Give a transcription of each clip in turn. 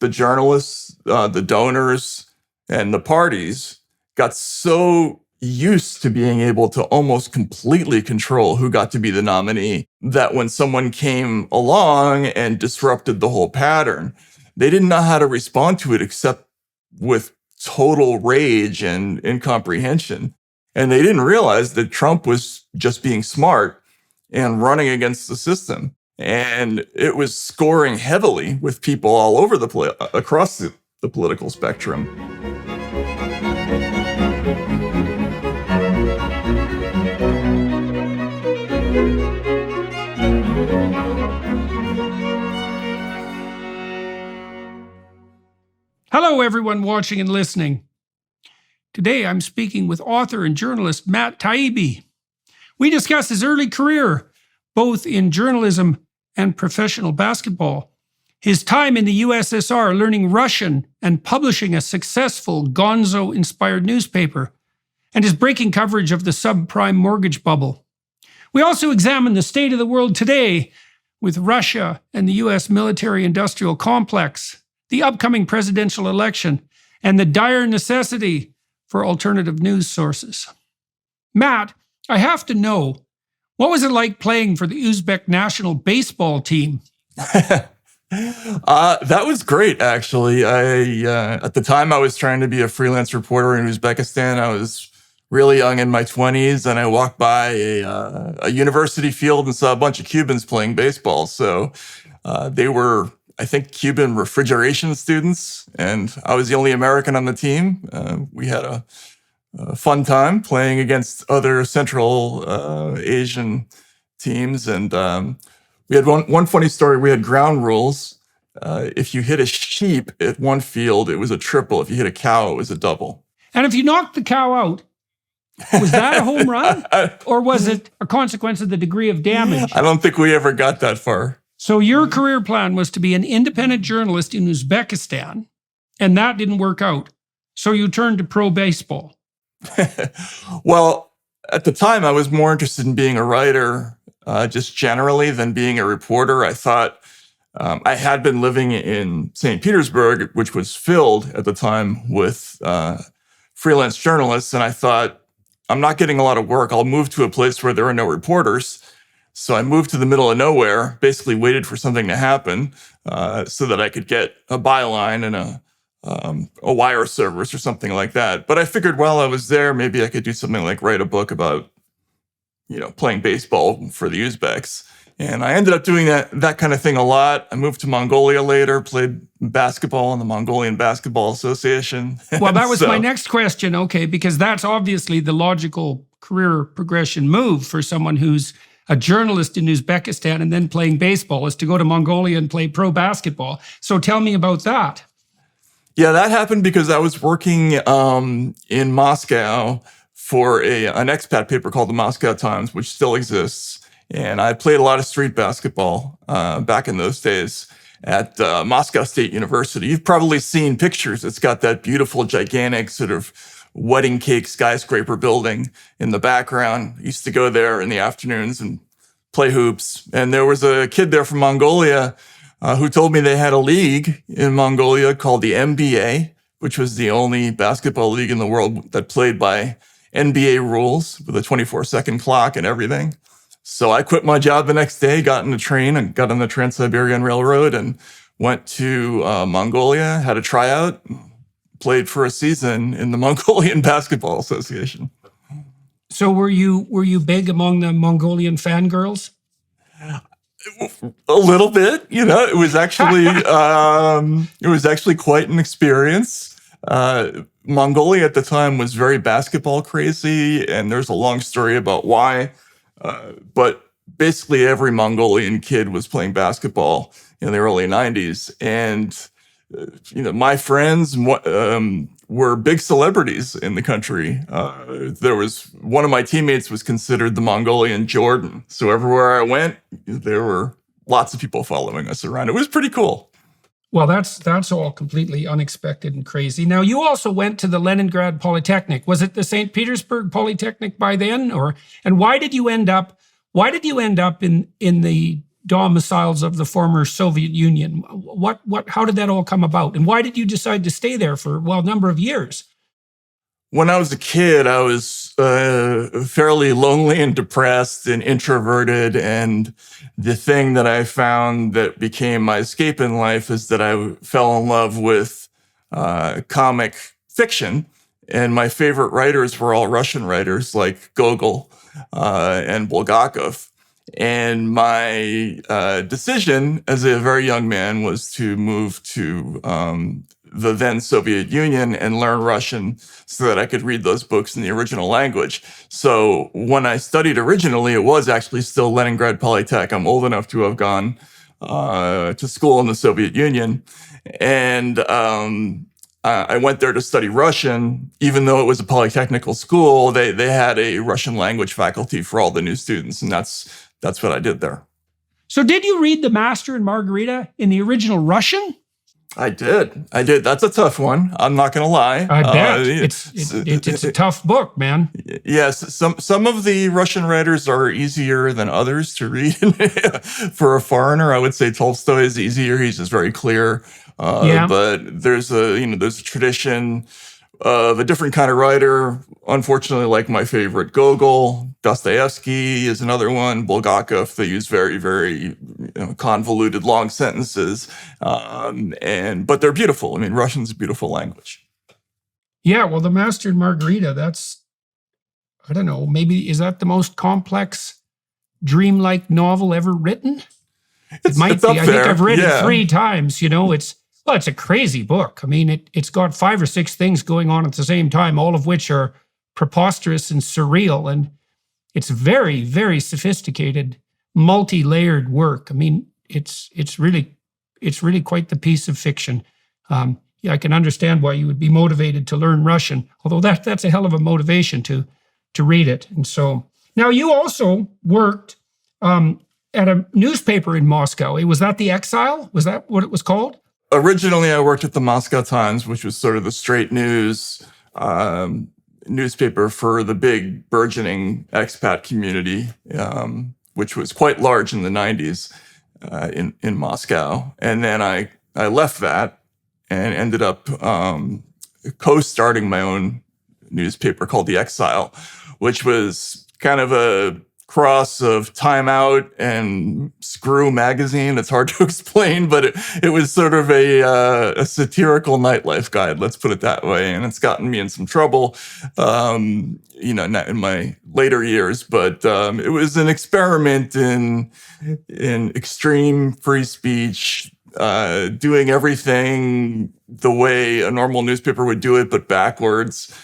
the journalists, the donors, and the parties got so used to being able to almost completely control who got to be the nominee that when someone came along and disrupted the whole pattern, they didn't know how to respond to it except with total rage and incomprehension. And they didn't realize that Trump was just being smart and running against the system. And it was scoring heavily with people all over across the political spectrum. Hello, everyone watching and listening. Today, I'm speaking with author and journalist Matt Taibbi. We discuss his early career, both in journalism and professional basketball, his time in the U.S.S.R. learning Russian and publishing a successful gonzo-inspired newspaper, and his breaking coverage of the subprime mortgage bubble. We also examine the state of the world today with Russia and the U.S. military-industrial complex, the upcoming presidential election, and the dire necessity for alternative news sources. Matt, I have to know, what was it like playing for the Uzbek national baseball team? That was great, actually. At the time, I was trying to be a freelance reporter in Uzbekistan. I was really young, in my 20s, and I walked by a university field and saw a bunch of Cubans playing baseball. So they were, I think, Cuban refrigeration students, and I was the only American on the team. We had a fun time playing against other Central Asian teams, and we had one funny story. We had ground rules. If you hit a sheep at one field, it was a triple. If you hit a cow, it was a double. And if you knocked the cow out, was that a home run? Or was it a consequence of the degree of damage? I don't think we ever got that far. So your career plan was to be an independent journalist in Uzbekistan, and that didn't work out. So you turned to pro baseball. Well, at the time, I was more interested in being a writer, just generally, than being a reporter. I thought I had been living in St. Petersburg, which was filled at the time with freelance journalists, and I thought, I'm not getting a lot of work. I'll move to a place where there are no reporters. So I moved to the middle of nowhere, basically waited for something to happen so that I could get a byline and a wire service or something like that. But I figured while I was there, maybe I could do something like write a book about, playing baseball for the Uzbeks. And I ended up doing that kind of thing a lot. I moved to Mongolia later, played basketball in the Mongolian Basketball Association. Well, that was my next question, okay, because that's obviously the logical career progression move for someone who's a journalist in Uzbekistan and then playing baseball, is to go to Mongolia and play pro basketball. So tell me about that. Yeah, that happened because I was working in Moscow for an expat paper called the Moscow Times, which still exists. And I played a lot of street basketball back in those days at Moscow State University. You've probably seen pictures. It's got that beautiful, gigantic sort of wedding cake skyscraper building in the background. I used to go there in the afternoons and play hoops. And there was a kid there from Mongolia who told me they had a league in Mongolia called the NBA, which was the only basketball league in the world that played by NBA rules with a 24-second clock and everything. So I quit my job the next day, got in the train and got on the Trans-Siberian Railroad and went to Mongolia, had a tryout, played for a season in the Mongolian Basketball Association. So were you big among the Mongolian fangirls? A little bit, it was actually quite an experience. Mongolia at the time was very basketball crazy, and there's a long story about why. But basically every Mongolian kid was playing basketball in the early 90s. And, my friends were big celebrities in the country. There was one of my teammates was considered the Mongolian Jordan. So everywhere I went, there were lots of people following us around. It was pretty cool. Well, that's all completely unexpected and crazy. Now, you also went to the Leningrad Polytechnic. Was it the St. Petersburg Polytechnic by then, and why did you end up in the domiciles of the former Soviet Union. How did that all come about? And why did you decide to stay there for, a number of years? When I was a kid, I was fairly lonely and depressed and introverted. And the thing that I found that became my escape in life is that I fell in love with comic fiction. And my favorite writers were all Russian writers like Gogol and Bulgakov. And my decision as a very young man was to move to the then Soviet Union and learn Russian so that I could read those books in the original language. So when I studied originally, it was actually still Leningrad Polytech. I'm old enough to have gone to school in the Soviet Union. And I went there to study Russian. Even though it was a polytechnical school, they had a Russian language faculty for all the new students. And that's what I did there. So did you read The Master and Margarita in the original Russian? I did. That's a tough one. I'm not going to lie. I bet. It's a tough book, man. Yes. Some of the Russian writers are easier than others to read. For a foreigner, I would say Tolstoy is easier. He's just very clear. But there's a tradition of a different kind of writer. Unfortunately, like my favorite, Gogol. Dostoevsky is another one. Bulgakov. They use very, very convoluted, long sentences, but they're beautiful. I mean, Russian's a beautiful language. Yeah, well, The Master and Margarita. I don't know. Maybe is that the most complex, dreamlike novel ever written? It might be. I think I've read it 3 times. It's a crazy book. I mean, it's got 5 or 6 things going on at the same time, all of which are preposterous and surreal. And it's very, very sophisticated, multi-layered work. I mean, it's really quite the piece of fiction. I can understand why you would be motivated to learn Russian, although that's a hell of a motivation to read it. And so now you also worked at a newspaper in Moscow. Was that the eXile? Was that what it was called? Originally, I worked at the Moscow Times, which was sort of the straight news newspaper for the big burgeoning expat community, which was quite large in the 90s in Moscow. And then I left that and ended up co-starting my own newspaper called the eXile, which was kind of a cross of Time Out and Screw magazine. It's hard to explain, but it was sort of a satirical nightlife guide, let's put it that way. And it's gotten me in some trouble, not in my later years, but it was an experiment in extreme free speech, doing everything the way a normal newspaper would do it, but backwards.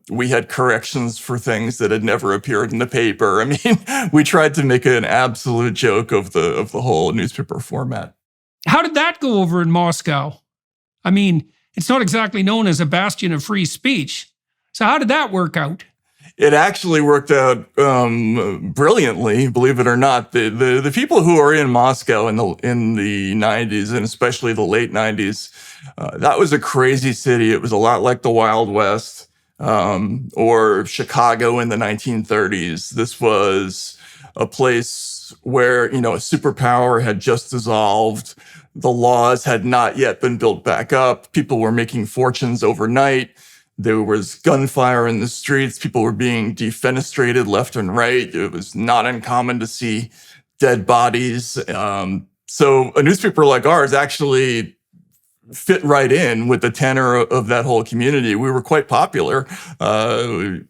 We had corrections for things that had never appeared in the paper. I mean, we tried to make an absolute joke of the whole newspaper format. How did that go over in Moscow? I mean, it's not exactly known as a bastion of free speech. So how did that work out? It actually worked out brilliantly, believe it or not. The people who are in Moscow in the 90s, and especially the late 90s, that was a crazy city. It was a lot like the Wild West or Chicago in the 1930s. This was a place where, a superpower had just dissolved. The laws had not yet been built back up. People were making fortunes overnight. There was gunfire in the streets. People were being defenestrated left and right. It was not uncommon to see dead bodies. So a newspaper like ours actually fit right in with the tenor of that whole community. We were quite popular. We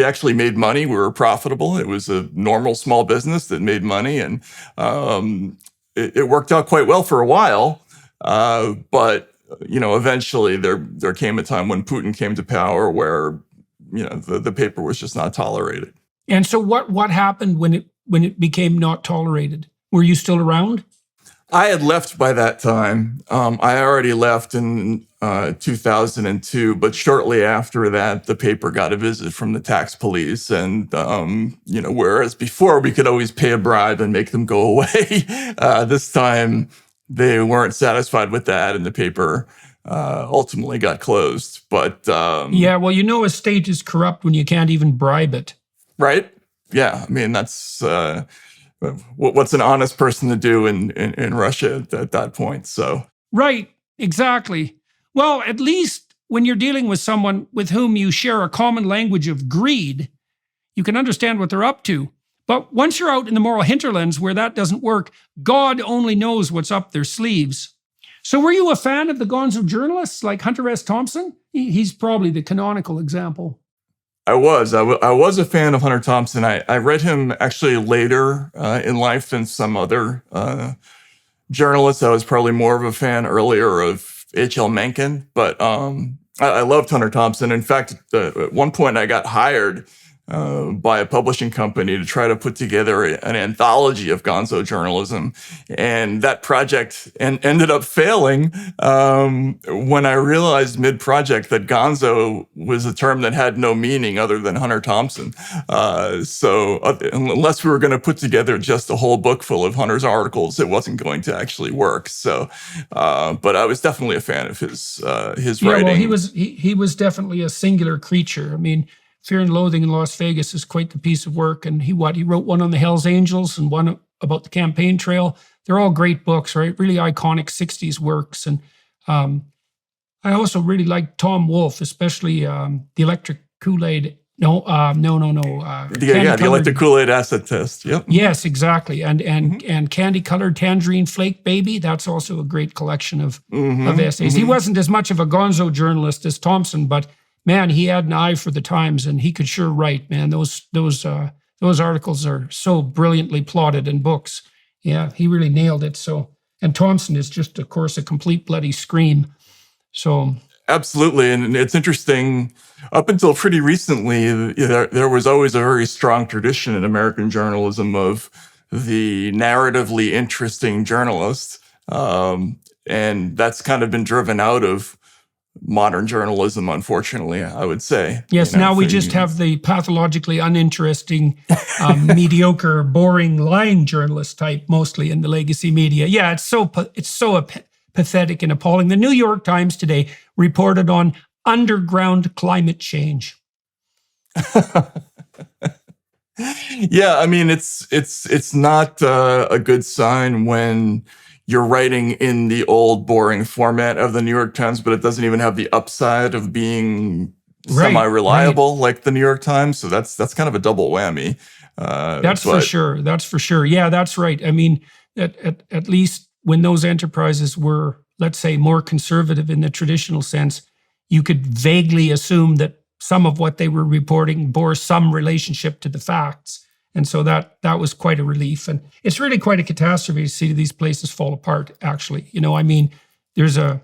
actually made money. We were profitable. It was a normal small business that made money. And it worked out quite well for a while. But eventually there came a time when Putin came to power where, the paper was just not tolerated. And so what happened when it became not tolerated? Were you still around? I had left by that time. I already left in 2002, but shortly after that, the paper got a visit from the tax police. And, whereas before we could always pay a bribe and make them go away, this time they weren't satisfied with that, and the paper ultimately got closed. But a state is corrupt when you can't even bribe it. Right? Yeah, I mean, that's what's an honest person to do in Russia at that point. So Right, exactly. Well, at least when you're dealing with someone with whom you share a common language of greed, you can understand what they're up to. But once you're out in the moral hinterlands where that doesn't work, God only knows what's up their sleeves. So were you a fan of the gonzo journalists like Hunter S. Thompson? He's probably the canonical example. I was a fan of Hunter Thompson. I read him actually later in life than some other journalists. I was probably more of a fan earlier of H.L. Mencken, but I loved Hunter Thompson. In fact, at one point I got hired by a publishing company to try to put together an anthology of gonzo journalism. And that project ended up failing when I realized mid-project that gonzo was a term that had no meaning other than Hunter Thompson. So unless we were going to put together just a whole book full of Hunter's articles, it wasn't going to actually work. So, but I was definitely a fan of his writing. Well, he was definitely a singular creature. I mean, Fear and Loathing in Las Vegas is quite the piece of work. And he wrote one on the Hells Angels and one about the campaign trail. They're all great books, right? Really iconic 60s works. And I also really like Tom Wolfe, especially the electric Kool-Aid. No. The electric Kool-Aid acid test. Yep. Yes, exactly. And Candy-Colored Tangerine Flake Baby. That's also a great collection of essays. He wasn't as much of a gonzo journalist as Thompson, but man, he had an eye for the times, and he could sure write. Man, those articles are so brilliantly plotted in books. Yeah, he really nailed it. So, and Thompson is just, of course, a complete bloody scream. So absolutely, and it's interesting. Up until pretty recently, there was always a very strong tradition in American journalism of the narratively interesting journalist, and that's kind of been driven out of modern journalism, unfortunately, I would say. Yes, now we just have the pathologically uninteresting, mediocre, boring, lying journalist type, mostly in the legacy media. Yeah, it's so pathetic and appalling. The New York Times today reported on underground climate change. Yeah, I mean, it's not a good sign when you're writing in the old, boring format of the New York Times, but it doesn't even have the upside of being semi-reliable like the New York Times. So that's kind of a double whammy. That's for sure. That's for sure. Yeah, that's right. I mean, at least when those enterprises were, let's say, more conservative in the traditional sense, you could vaguely assume that some of what they were reporting bore some relationship to the facts. And so that was quite a relief. And it's really quite a catastrophe to see these places fall apart, actually. I mean, there's a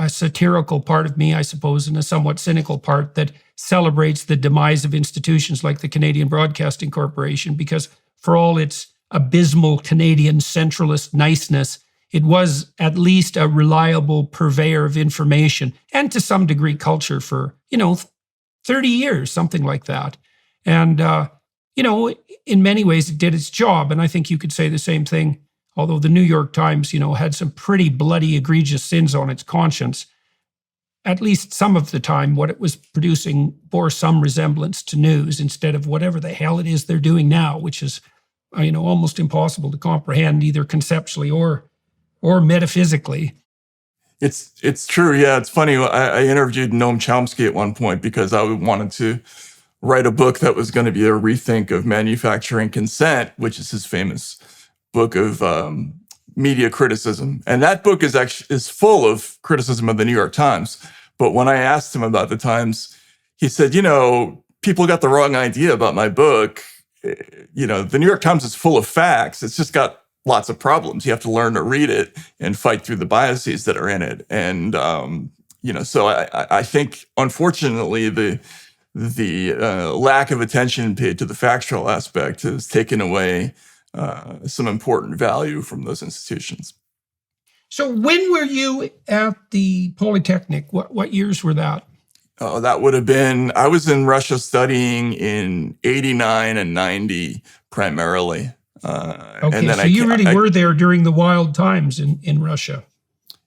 satirical part of me, I suppose, and a somewhat cynical part that celebrates the demise of institutions like the Canadian Broadcasting Corporation, because for all its abysmal Canadian centralist niceness, it was at least a reliable purveyor of information and to some degree culture for, 30 years, something like that. And, in many ways, it did its job. And I think you could say the same thing, although the New York Times, had some pretty bloody, egregious sins on its conscience. At least some of the time, what it was producing bore some resemblance to news instead of whatever the hell it is they're doing now, which is, almost impossible to comprehend either conceptually or metaphysically. It's true. Yeah, it's funny. I interviewed Noam Chomsky at one point because I wanted to write a book that was going to be a rethink of manufacturing consent, which is his famous book of media criticism. And that book is full of criticism of the New York Times. But when I asked him about the Times, he said, people got the wrong idea about my book. The New York Times is full of facts. It's just got lots of problems. You have to learn to read it and fight through the biases that are in it. And, so I think, unfortunately, the lack of attention paid to the factual aspect has taken away some important value from those institutions. So when were you at the Polytechnic? What years were that? Oh, that would have been, I was in Russia studying in 89 and 90 primarily. Okay, and then so you really were there during the wild times in Russia.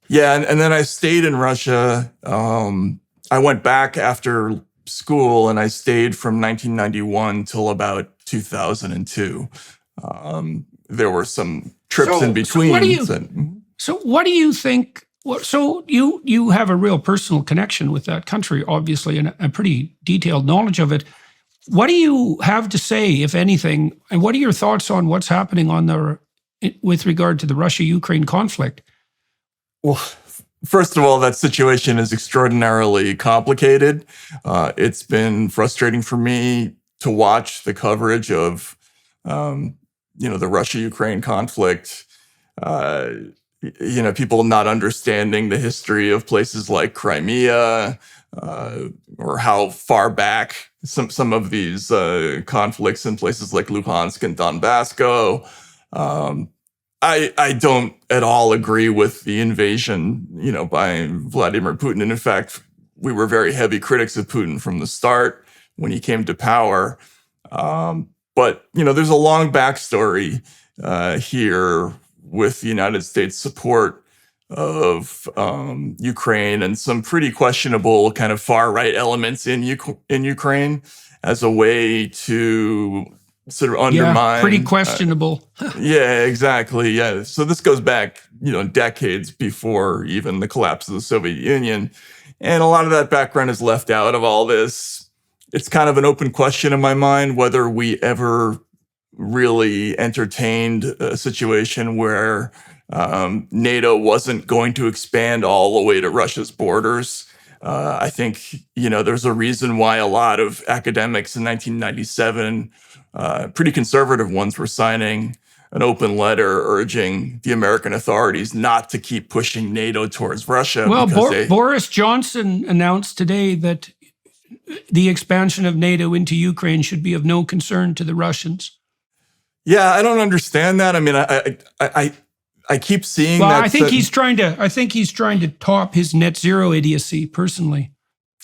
Yeah, and then I stayed in Russia. I went back after school and I stayed from 1991 till about 2002. there were some trips in between. So what do you think? So you have a real personal connection with that country, obviously, and a pretty detailed knowledge of it. What do you have to say, if anything, and what are your thoughts on what's happening with regard to the Russia-Ukraine conflict? Well, first of all, that situation is extraordinarily complicated. It's been frustrating for me to watch the coverage of, the Russia-Ukraine conflict. People not understanding the history of places like Crimea, or how far back some of these conflicts in places like Luhansk and Donbass go. I don't at all agree with the invasion, by Vladimir Putin. And in fact, we were very heavy critics of Putin from the start when he came to power. But there's a long backstory here with the United States support of Ukraine and some pretty questionable kind of far-right elements in Ukraine as a way to sort of undermine. Yeah, pretty questionable. Yeah, exactly. Yeah. So this goes back, decades before even the collapse of the Soviet Union. And a lot of that background is left out of all this. It's kind of an open question in my mind whether we ever really entertained a situation where NATO wasn't going to expand all the way to Russia's borders. I think, there's a reason why a lot of academics in 1997, pretty conservative ones, were signing an open letter urging the American authorities not to keep pushing NATO towards Russia. Well, Boris Johnson announced today that the expansion of NATO into Ukraine should be of no concern to the Russians. Yeah, I don't understand that. I mean, I keep seeing that. Well, I think he's trying to top his net zero idiocy personally.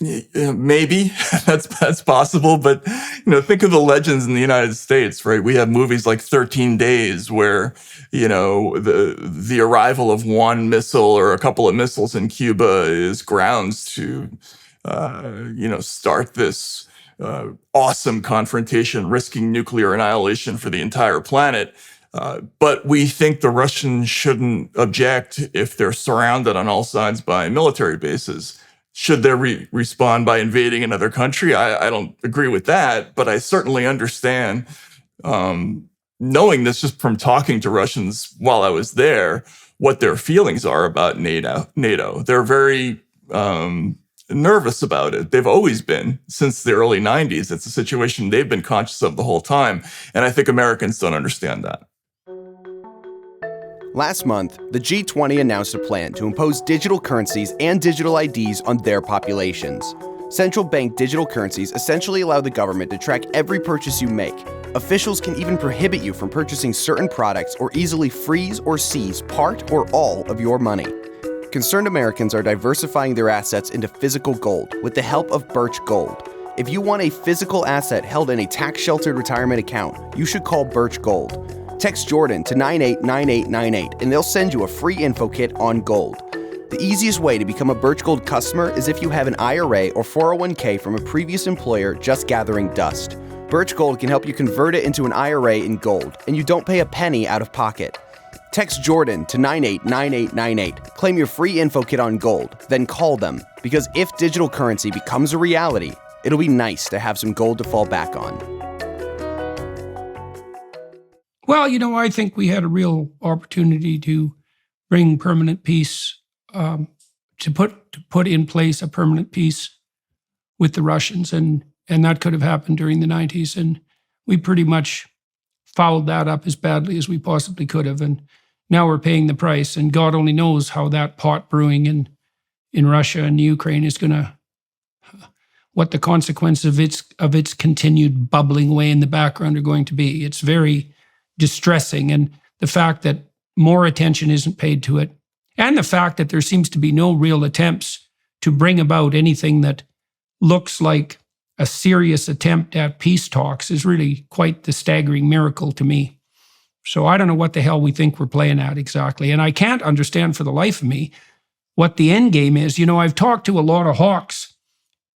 Maybe that's possible, but think of the legends in the United States, right? We have movies like 13 Days, where the arrival of one missile or a couple of missiles in Cuba is grounds to start this awesome confrontation, risking nuclear annihilation for the entire planet. But we think the Russians shouldn't object if they're surrounded on all sides by military bases. Should they respond by invading another country? I don't agree with that, but I certainly understand, knowing this just from talking to Russians while I was there, what their feelings are about NATO. They're very nervous about it. They've always been since the early 90s. It's a situation they've been conscious of the whole time. And I think Americans don't understand that. Last month, the G20 announced a plan to impose digital currencies and digital IDs on their populations. Central bank digital currencies essentially allow the government to track every purchase you make. Officials can even prohibit you from purchasing certain products or easily freeze or seize part or all of your money. Concerned Americans are diversifying their assets into physical gold with the help of Birch Gold. If you want a physical asset held in a tax-sheltered retirement account, you should call Birch Gold. Text Jordan to 989898 and they'll send you a free info kit on gold. The easiest way to become a Birch Gold customer is if you have an IRA or 401k from a previous employer just gathering dust. Birch Gold can help you convert it into an IRA in gold, and you don't pay a penny out of pocket. Text Jordan to 989898. Claim your free info kit on gold, then call them, because if digital currency becomes a reality, it'll be nice to have some gold to fall back on. Well, I think we had a real opportunity to bring permanent peace, to put in place a permanent peace with the Russians, and that could have happened during the 90s, and we pretty much fouled that up as badly as we possibly could have, and now we're paying the price, and God only knows how that pot brewing in Russia and Ukraine is going to, what the consequences of its continued bubbling away in the background are going to be. It's very distressing, and the fact that more attention isn't paid to it, and the fact that there seems to be no real attempts to bring about anything that looks like a serious attempt at peace talks is really quite the staggering miracle to me. So I don't know what the hell we think we're playing at exactly, and I can't understand for the life of me what the end game is. I've talked to a lot of hawks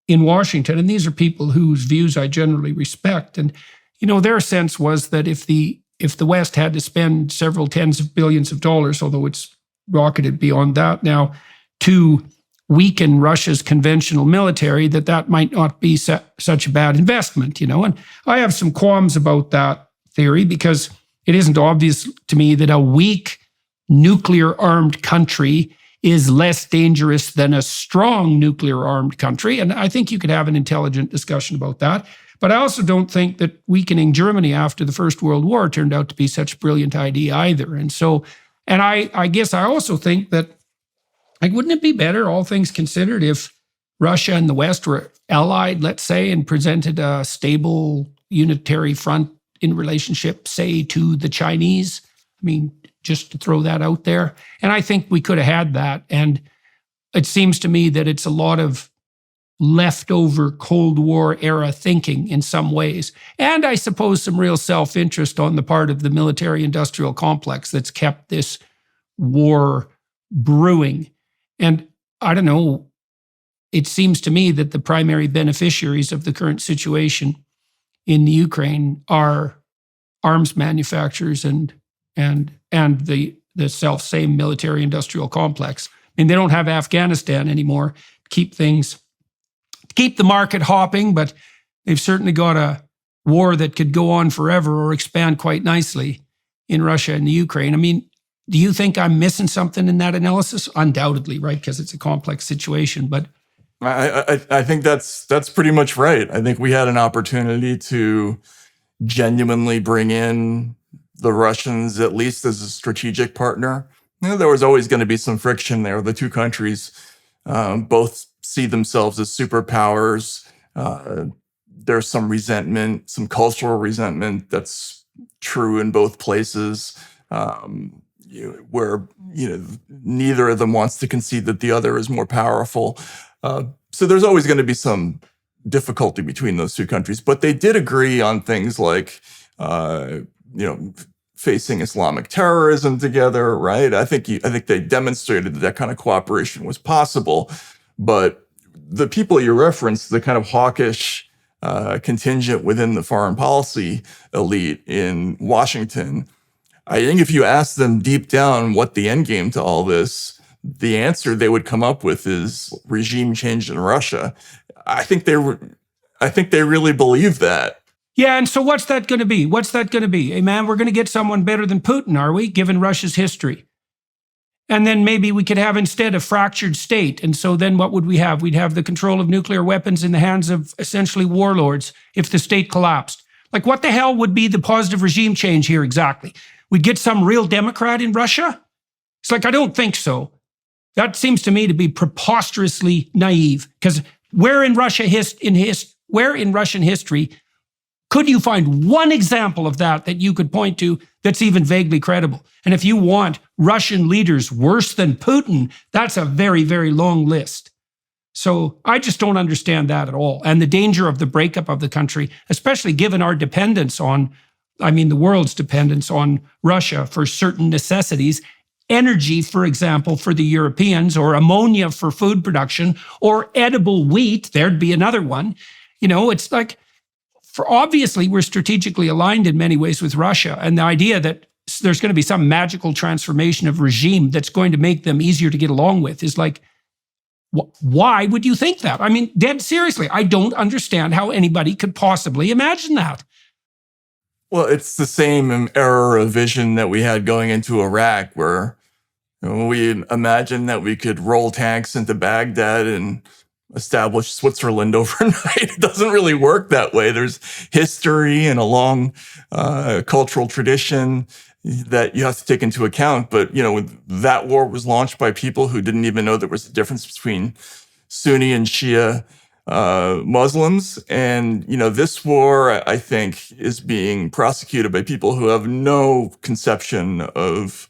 in Washington, and these are people whose views I generally respect, and their sense was that if the if the West had to spend several tens of billions of dollars, although it's rocketed beyond that now, to weaken Russia's conventional military, that might not be such a bad investment, And I have some qualms about that theory because it isn't obvious to me that a weak nuclear-armed country is less dangerous than a strong nuclear-armed country. And I think you could have an intelligent discussion about that. But I also don't think that weakening Germany after the First World War turned out to be such a brilliant idea either. And I guess I also think that, wouldn't it be better, all things considered, if Russia and the West were allied, let's say, and presented a stable unitary front in relationship, say, to the Chinese? I mean, just to throw that out there. And I think we could have had that. And it seems to me that it's a lot of leftover Cold War era thinking in some ways. And I suppose some real self-interest on the part of the military-industrial complex that's kept this war brewing. And I don't know, it seems to me that the primary beneficiaries of the current situation in the Ukraine are arms manufacturers and the self-same military-industrial complex. I mean, they don't have Afghanistan anymore to keep the market hopping, but they've certainly got a war that could go on forever or expand quite nicely in Russia and the Ukraine. I mean, do you think I'm missing something in that analysis? Undoubtedly, right? Because it's a complex situation. But I think that's pretty much right. I think we had an opportunity to genuinely bring in the Russians, at least as a strategic partner. There was always going to be some friction there. The two countries both see themselves as superpowers. There's some resentment, some cultural resentment that's true in both places, where neither of them wants to concede that the other is more powerful. So there's always going to be some difficulty between those two countries. But they did agree on things like, facing Islamic terrorism together, right? I think they demonstrated that kind of cooperation was possible. But the people you referenced, the kind of hawkish contingent within the foreign policy elite in Washington, I think if you ask them deep down what the end game to all this, the answer they would come up with is regime change in Russia. I think they really believe that. Yeah, and so what's that going to be? Hey, man, we're going to get someone better than Putin, are we, given Russia's history? And then maybe we could have instead a fractured state. And so then what would we have? We'd have the control of nuclear weapons in the hands of essentially warlords if the state collapsed. Like, what the hell would be the positive regime change here exactly? We'd get some real Democrat in Russia? It's like, I don't think so. That seems to me to be preposterously naive, because where in Russian history could you find one example of that you could point to that's even vaguely credible? And if you want Russian leaders worse than Putin, that's a very, very long list. So I just don't understand that at all. And the danger of the breakup of the country, especially given our dependence on, the world's dependence on Russia for certain necessities, energy, for example, for the Europeans, or ammonia for food production, or edible wheat, there'd be another one. It's like, obviously, we're strategically aligned in many ways with Russia. And the idea that there's going to be some magical transformation of regime that's going to make them easier to get along with is like, why would you think that? Dead seriously, I don't understand how anybody could possibly imagine that. Well, it's the same error of vision that we had going into Iraq, where we imagined that we could roll tanks into Baghdad and establish Switzerland overnight. It doesn't really work that way. There's history and a long cultural tradition that you have to take into account. But, that war was launched by people who didn't even know there was a difference between Sunni and Shia Muslims. And, this war, I think, is being prosecuted by people who have no conception of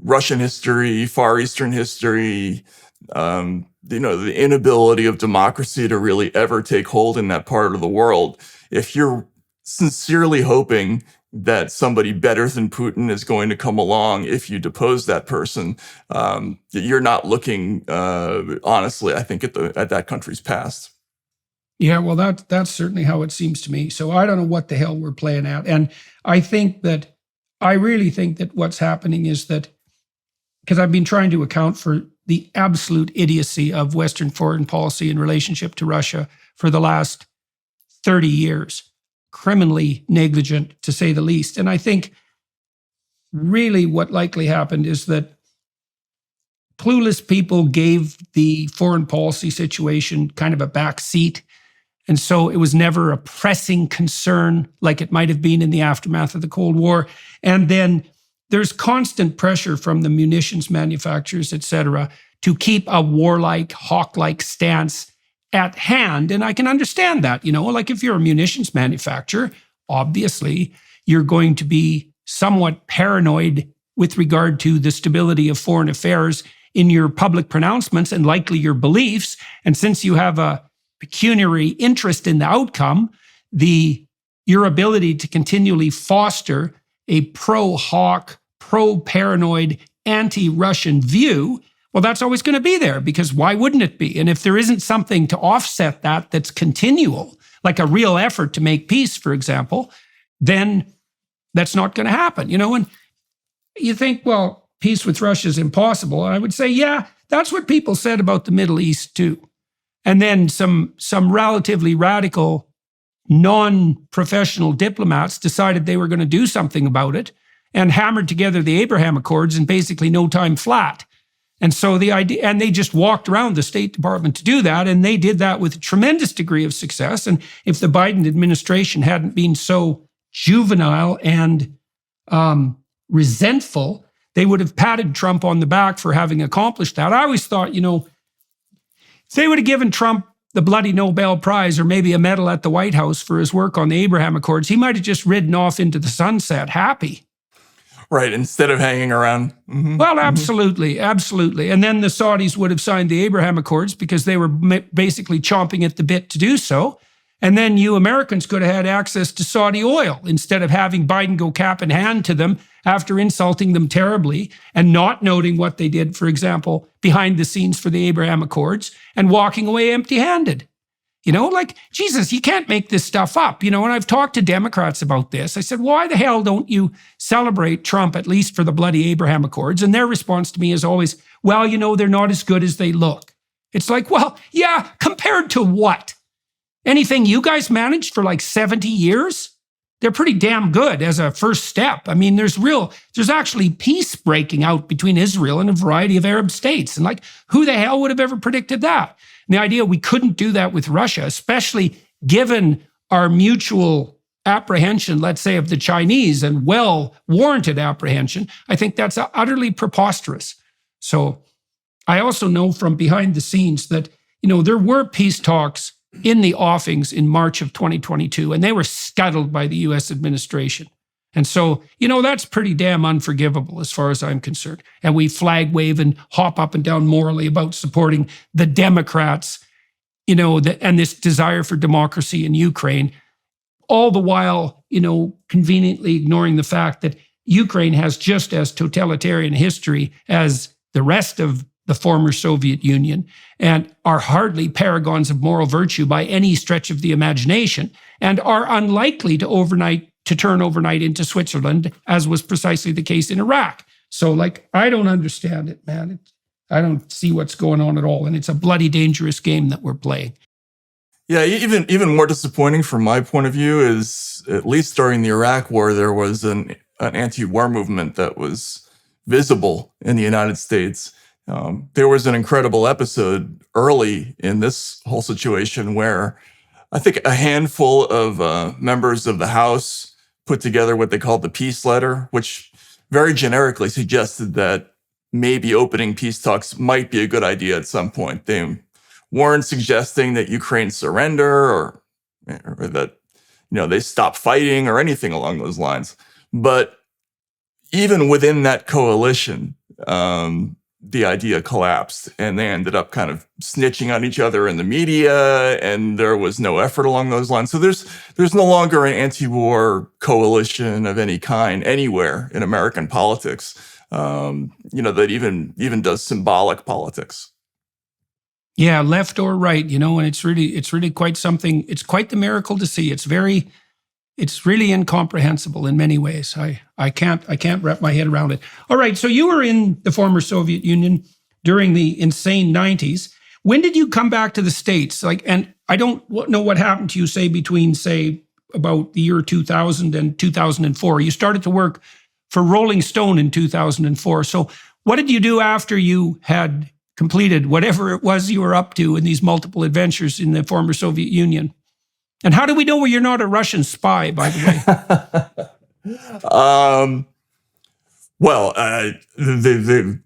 Russian history, Far Eastern history, the inability of democracy to really ever take hold in that part of the world. If you're sincerely hoping that somebody better than Putin is going to come along if you depose that person, you're not looking, honestly, I think, at that country's past. Yeah, well, that's certainly how it seems to me. So I don't know what the hell we're playing at. And I think that I really think that what's happening is that, because I've been trying to account for the absolute idiocy of Western foreign policy in relationship to Russia for the last 30 years, criminally negligent to say the least. And I think really what likely happened is that clueless people gave the foreign policy situation kind of a back seat. And so it was never a pressing concern like it might have been in the aftermath of the Cold War. And then there's constant pressure from the munitions manufacturers, et cetera, to keep a warlike, hawk-like stance at hand. And I can understand that, like if you're a munitions manufacturer, obviously you're going to be somewhat paranoid with regard to the stability of foreign affairs in your public pronouncements and likely your beliefs. And since you have a pecuniary interest in the outcome, your ability to continually foster a pro-hawk, pro-paranoid, anti-Russian view, well, that's always going to be there, because why wouldn't it be? And if there isn't something to offset that that's continual, like a real effort to make peace, for example, then that's not going to happen. And you think, well, peace with Russia is impossible. And I would say, yeah, that's what people said about the Middle East too. And then some relatively radical, non-professional diplomats decided they were going to do something about it and hammered together the Abraham Accords in basically no time flat. And so the idea, and they just walked around the State Department to do that, and they did that with a tremendous degree of success. And if the Biden administration hadn't been so juvenile and resentful, they would have patted Trump on the back for having accomplished that. I always thought, if they would have given Trump the bloody Nobel Prize or maybe a medal at the White House for his work on the Abraham Accords, he might have just ridden off into the sunset happy. Right, instead of hanging around. Mm-hmm. Well, absolutely, absolutely. And then the Saudis would have signed the Abraham Accords because they were basically chomping at the bit to do so. And then you Americans could have had access to Saudi oil instead of having Biden go cap in hand to them after insulting them terribly and not noting what they did, for example, behind the scenes for the Abraham Accords and walking away empty-handed. Jesus, you can't make this stuff up. And I've talked to Democrats about this. I said, why the hell don't you celebrate Trump, at least for the bloody Abraham Accords? And their response to me is always, well, they're not as good as they look. It's like, well, yeah, compared to what? Anything you guys managed for like 70 years? They're pretty damn good as a first step. I mean, there's actually peace breaking out between Israel and a variety of Arab states. And who the hell would have ever predicted that? And the idea we couldn't do that with Russia, especially given our mutual apprehension, let's say, of the Chinese, and well-warranted apprehension, I think that's utterly preposterous. So I also know from behind the scenes that, there were peace talks in the offings in March of 2022, and they were scuttled by the U.S. administration. And so, that's pretty damn unforgivable as far as I'm concerned. And we flag wave and hop up and down morally about supporting the Democrats, and this desire for democracy in Ukraine, all the while, conveniently ignoring the fact that Ukraine has just as totalitarian history as the rest of the former Soviet Union, and are hardly paragons of moral virtue by any stretch of the imagination, and are unlikely to turn overnight into Switzerland, as was precisely the case in Iraq. So, I don't understand it, man. I don't see what's going on at all, and it's a bloody dangerous game that we're playing. Yeah, even more disappointing from my point of view is, at least during the Iraq War, there was an anti-war movement that was visible in the United States. There was an incredible episode early in this whole situation where I think a handful of members of the House put together what they called the peace letter, which very generically suggested that maybe opening peace talks might be a good idea at some point. They weren't suggesting that Ukraine surrender or that they stop fighting or anything along those lines. But even within that coalition, the idea collapsed, and they ended up kind of snitching on each other in the media, and there was no effort along those lines. So there's no longer an anti-war coalition of any kind anywhere in American politics, that even does symbolic politics. Yeah, left or right, and it's really quite something. It's quite the miracle to see. It's very It's really incomprehensible in many ways. I can't wrap my head around it. All right, so you were in the former Soviet Union during the insane 90s. When did you come back to the States? And I don't know what happened to you, between about the year 2000 and 2004. You started to work for Rolling Stone in 2004. So what did you do after you had completed whatever it was you were up to in these multiple adventures in the former Soviet Union? And how do we know you're not a Russian spy, by the way? The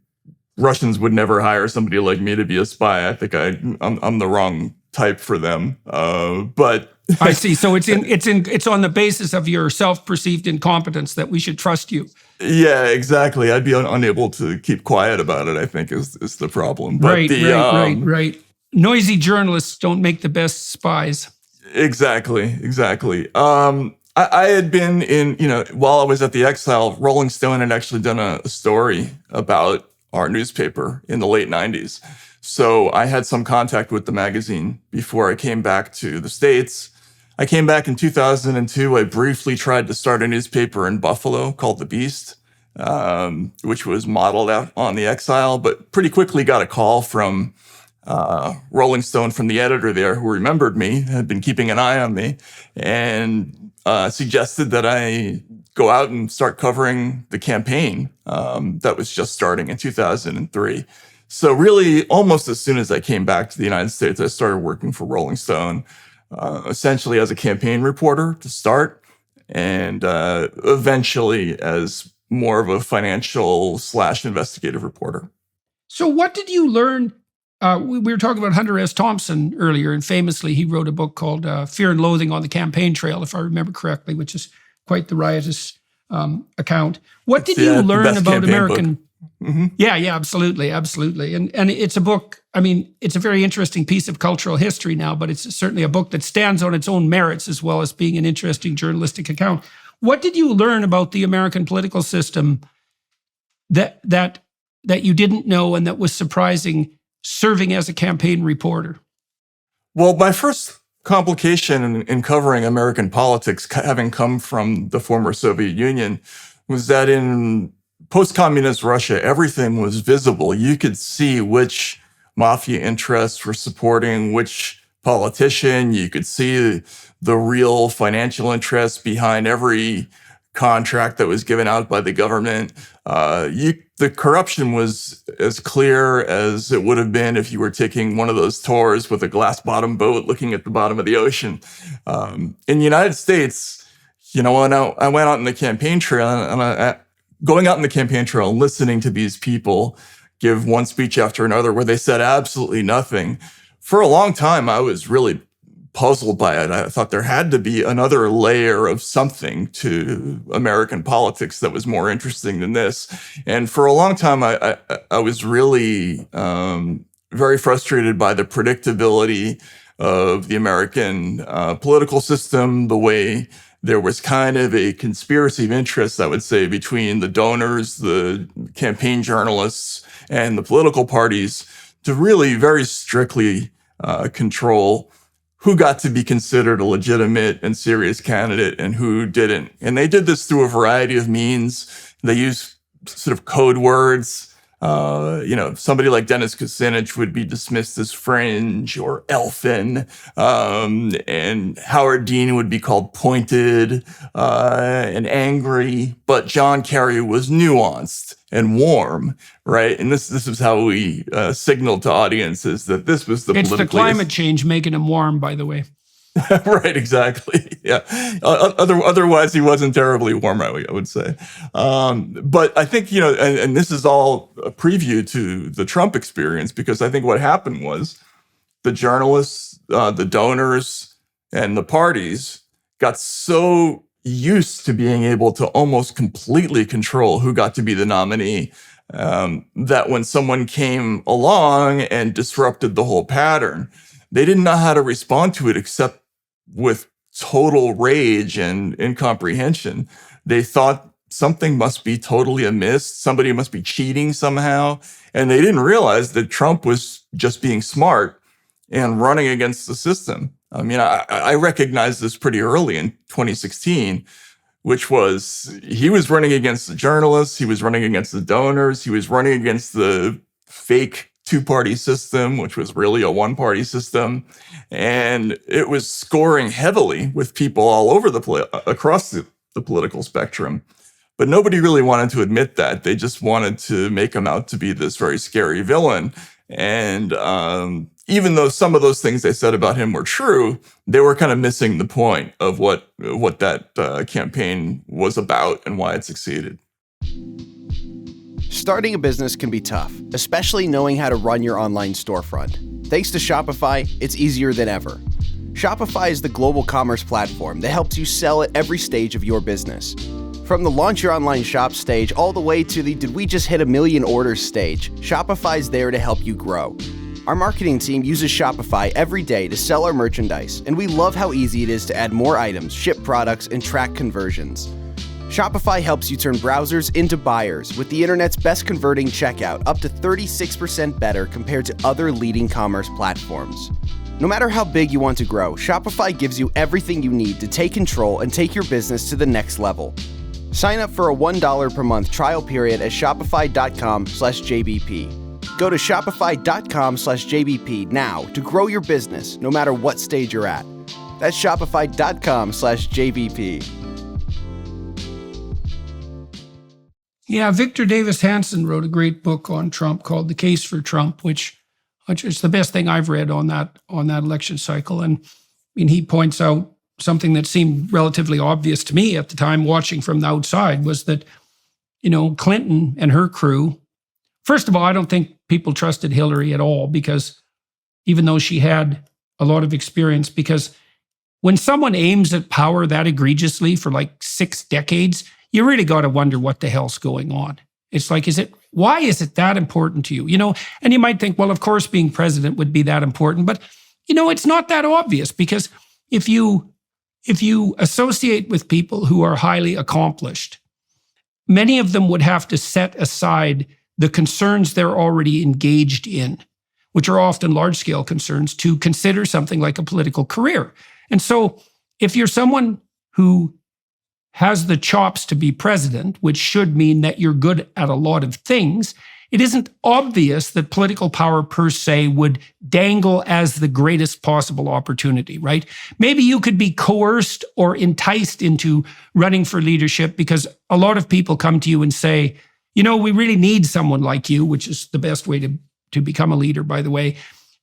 Russians would never hire somebody like me to be a spy. I think I'm the wrong type for them. But I see. So it's on the basis of your self-perceived incompetence that we should trust you. Yeah, exactly. I'd be unable to keep quiet about it, I think, is the problem. But Right. Noisy journalists don't make the best spies. Exactly. I had been while I was at the eXile, Rolling Stone had actually done a story about our newspaper in the late 90s. So I had some contact with the magazine before I came back to the States. I came back in 2002. I briefly tried to start a newspaper in Buffalo called The Beast, which was modeled out on the eXile, but pretty quickly got a call from Rolling Stone, from the editor there, who remembered me, had been keeping an eye on me, and suggested that I go out and start covering the campaign that was just starting in 2003. So really, almost as soon as I came back to the United States, I started working for Rolling Stone, essentially as a campaign reporter to start, and eventually as more of a financial / investigative reporter. So what did you learn? We were talking about Hunter S. Thompson earlier, and famously he wrote a book called Fear and Loathing on the Campaign Trail, if I remember correctly, which is quite the riotous account. What did you learn about American? Mm-hmm. Yeah, absolutely. And it's a book, it's a very interesting piece of cultural history now, but it's certainly a book that stands on its own merits as well as being an interesting journalistic account. What did you learn about the American political system that you didn't know and that was surprising serving as a campaign reporter? Well, my first complication in covering American politics, having come from the former Soviet Union, was that in post-communist Russia, everything was visible. You could see which mafia interests were supporting which politician. You could see the real financial interests behind every contract that was given out by the government. The corruption was as clear as it would have been if you were taking one of those tours with a glass bottom boat looking at the bottom of the ocean. In the United States, when I went out on the campaign trail, and going out in the campaign trail and listening to these people give one speech after another where they said absolutely nothing, for a long time, I was really puzzled by it. I thought there had to be another layer of something to American politics that was more interesting than this. And for a long time, I was really very frustrated by the predictability of the American political system, the way there was kind of a conspiracy of interests, I would say, between the donors, the campaign journalists, and the political parties to really very strictly control who got to be considered a legitimate and serious candidate and who didn't. And they did this through a variety of means. They used sort of code words. Somebody like Dennis Kucinich would be dismissed as fringe or elfin, and Howard Dean would be called pointed and angry, but John Kerry was nuanced and warm, right? And this is how we signaled to audiences that this was the It's the climate change making him warm, by the way. Right, exactly. Yeah. Otherwise, he wasn't terribly warm, I would say. But I think, and this is all a preview to the Trump experience, because I think what happened was the journalists, the donors, and the parties got so used to being able to almost completely control who got to be the nominee, that when someone came along and disrupted the whole pattern, they didn't know how to respond to it except with total rage and incomprehension. They thought something must be totally amiss. Somebody must be cheating somehow. And they didn't realize that Trump was just being smart and running against the system. I mean, I recognized this pretty early in 2016, which was he was running against the journalists, he was running against the donors, he was running against the fake two-party system, which was really a one-party system, and it was scoring heavily with people all over across the political spectrum. But nobody really wanted to admit that. They just wanted to make him out to be this very scary villain. And even though some of those things they said about him were true, they were kind of missing the point of what that campaign was about and why it succeeded. Starting a business can be tough, especially knowing how to run your online storefront. Thanks to Shopify, it's easier than ever. Shopify is the global commerce platform that helps you sell at every stage of your business. From the launch your online shop stage all the way to the did we just hit 1 million orders stage, Shopify's there to help you grow. Our marketing team uses Shopify every day to sell our merchandise, and we love how easy it is to add more items, ship products, and track conversions. Shopify helps you turn browsers into buyers with the internet's best converting checkout, up to 36% better compared to other leading commerce platforms. No matter how big you want to grow, Shopify gives you everything you need to take control and take your business to the next level. Sign up for a $1 per month trial period at shopify.com/JBP. Go to shopify.com/JBP now to grow your business no matter what stage you're at. That's shopify.com/JBP. Yeah, Victor Davis Hanson wrote a great book on Trump called The Case for Trump, which is the best thing I've read on that election cycle. And I mean, he points out something that seemed relatively obvious to me at the time watching from the outside was that, Clinton and her crew, first of all, I don't think people trusted Hillary at all, because even though she had a lot of experience, because when someone aims at power that egregiously for like 6 decades, you really got to wonder what the hell's going on. It's like, why is it that important to you? And you might think, well, of course, being president would be that important, but it's not that obvious, because if you associate with people who are highly accomplished, many of them would have to set aside the concerns they're already engaged in, which are often large-scale concerns, to consider something like a political career. And so if you're someone who has the chops to be president, which should mean that you're good at a lot of things, it isn't obvious that political power per se would dangle as the greatest possible opportunity, right? Maybe you could be coerced or enticed into running for leadership because a lot of people come to you and say, we really need someone like you, which is the best way to become a leader, by the way.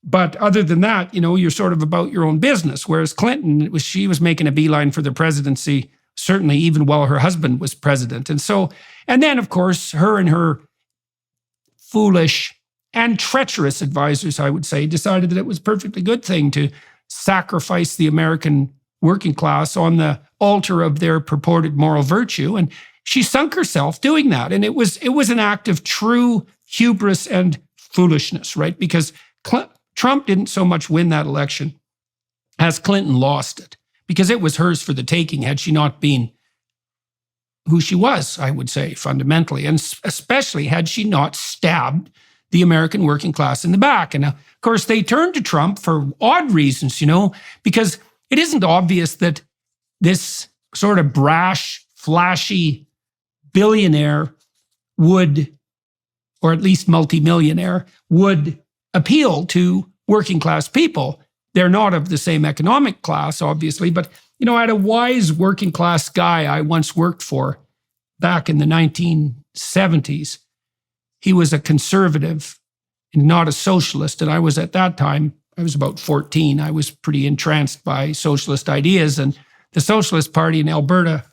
But other than that, you're sort of about your own business. Whereas Clinton, she was making a beeline for the presidency, certainly even while her husband was president. And then, of course, her and her foolish and treacherous advisors, I would say, decided that it was a perfectly good thing to sacrifice the American working class on the altar of their purported moral virtue. And she sunk herself doing that. And it was an act of true hubris and foolishness, right? Because Trump didn't so much win that election as Clinton lost it, because it was hers for the taking had she not been who she was, I would say, fundamentally, and especially had she not stabbed the American working class in the back. And of course, they turned to Trump for odd reasons, because it isn't obvious that this sort of brash, flashy billionaire would, or at least multimillionaire, would appeal to working class people. They're not of the same economic class, obviously, but I had a wise working class guy I once worked for back in the 1970s. He was a conservative and not a socialist. And I was at that time, I was about 14. I was pretty entranced by socialist ideas. And the Socialist Party in Alberta,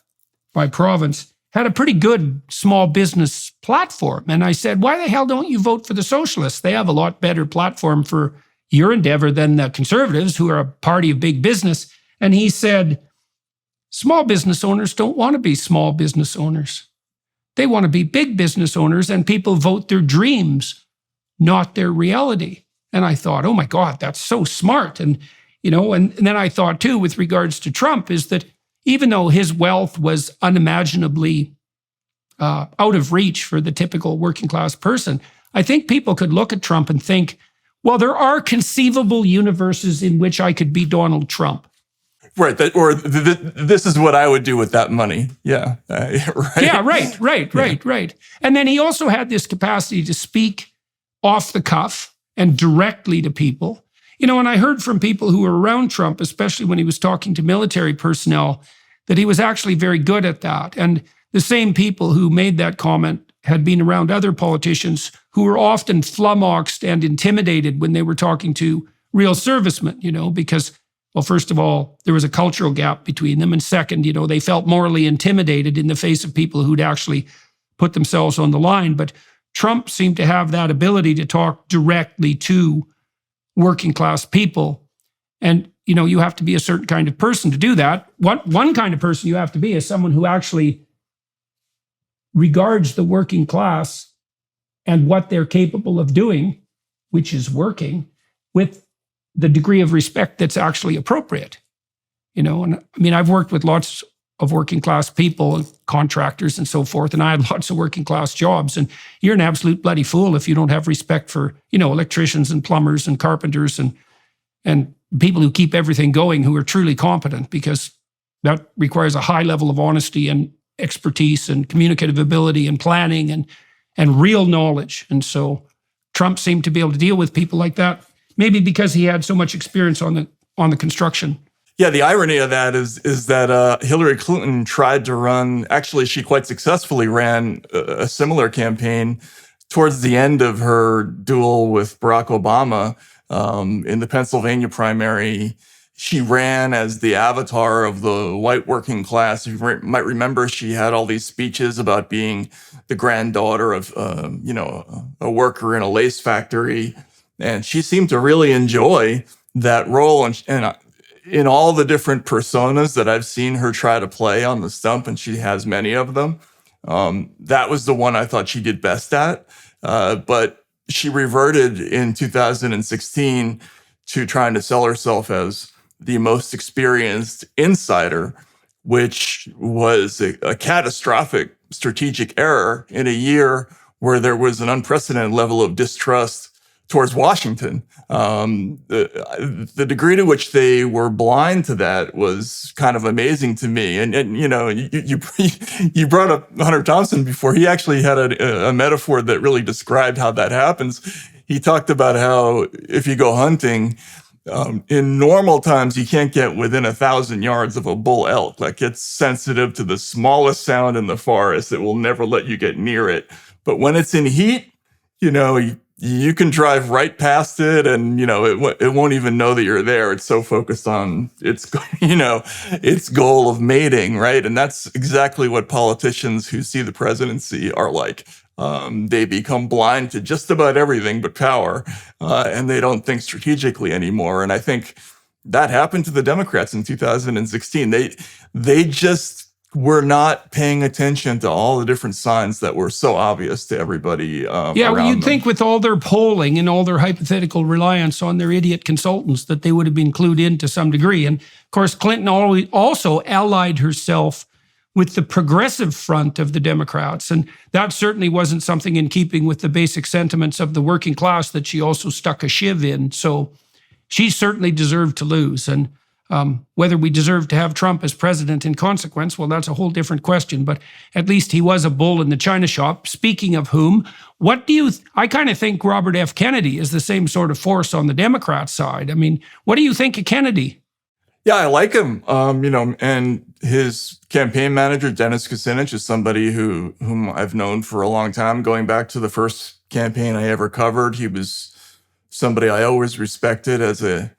by province, had a pretty good small business platform. And I said, why the hell don't you vote for the socialists? They have a lot better platform for your endeavor than the conservatives, who are a party of big business. And he said, small business owners don't want to be small business owners. They want to be big business owners, and people vote their dreams, not their reality. And I thought, oh my God, that's so smart. And then I thought too, with regards to Trump, is that even though his wealth was unimaginably out of reach for the typical working class person, I think people could look at Trump and think, well, there are conceivable universes in which I could be Donald Trump. Right. This is what I would do with that money. Yeah. Right. Yeah, right. And then he also had this capacity to speak off the cuff and directly to people. You know, and I heard from people who were around Trump, especially when he was talking to military personnel, that he was actually very good at that. And the same people who made that comment had been around other politicians who were often flummoxed and intimidated when they were talking to real servicemen, you know, because, well, first of all, there was a cultural gap between them. And second, you know, they felt morally intimidated in the face of people who'd actually put themselves on the line. But Trump seemed to have that ability to talk directly to working class people. And, you know, you have to be a certain kind of person to do that. One kind of person you have to be is someone who actually regards the working class and what they're capable of doing, which is working, with the degree of respect that's actually appropriate. You know, and I mean, I've worked with lots of working class people and contractors and so forth, and I had lots of working class jobs, and you're an absolute bloody fool if you don't have respect for, you know, electricians and plumbers and carpenters and people who keep everything going, who are truly competent, because that requires a high level of honesty and expertise and communicative ability and planning and real knowledge. And so Trump seemed to be able to deal with people like that, maybe because he had so much experience on the construction. Yeah, the irony of that is that Hilary Clinton tried to run, actually she quite successfully ran a similar campaign towards the end of her duel with Barack Obama in the Pennsylvania primary. She ran as the avatar of the white working class. You might remember she had all these speeches about being the granddaughter of, a worker in a lace factory. And she seemed to really enjoy that role. And in all the different personas that I've seen her try to play on the stump, and she has many of them, that was the one I thought she did best at. But she reverted in 2016 to trying to sell herself as the most experienced insider, which was a catastrophic strategic error in a year where there was an unprecedented level of distrust towards Washington. The degree to which they were blind to that was kind of amazing to me. And you know, you brought up Hunter Thompson before. He actually had a metaphor that really described how that happens. He talked about how if you go hunting, in normal times, you can't get within 1,000 yards of a bull elk. Like, it's sensitive to the smallest sound in the forest. It will never let you get near it. But when it's in heat, you know, you can drive right past it, and you know it won't even know that you're there. It's so focused on its goal of mating, right? And that's exactly what politicians who see the presidency are like. They become blind to just about everything but power, and they don't think strategically anymore. And I think that happened to the Democrats in 2016. They just were not paying attention to all the different signs that were so obvious to everybody. Well, you'd think with all their polling and all their hypothetical reliance on their idiot consultants that they would have been clued in to some degree. And of course, Clinton also allied herself with the progressive front of the Democrats. And that certainly wasn't something in keeping with the basic sentiments of the working class that she also stuck a shiv in. So she certainly deserved to lose. And whether we deserve to have Trump as president in consequence, well, that's a whole different question. But at least he was a bull in the china shop. Speaking of whom, I kind of think Robert F. Kennedy is the same sort of force on the Democrat side. I mean, what do you think of Kennedy? Yeah, I like him. And his campaign manager, Dennis Kucinich, is somebody whom I've known for a long time, going back to the first campaign I ever covered. He was somebody I always respected as an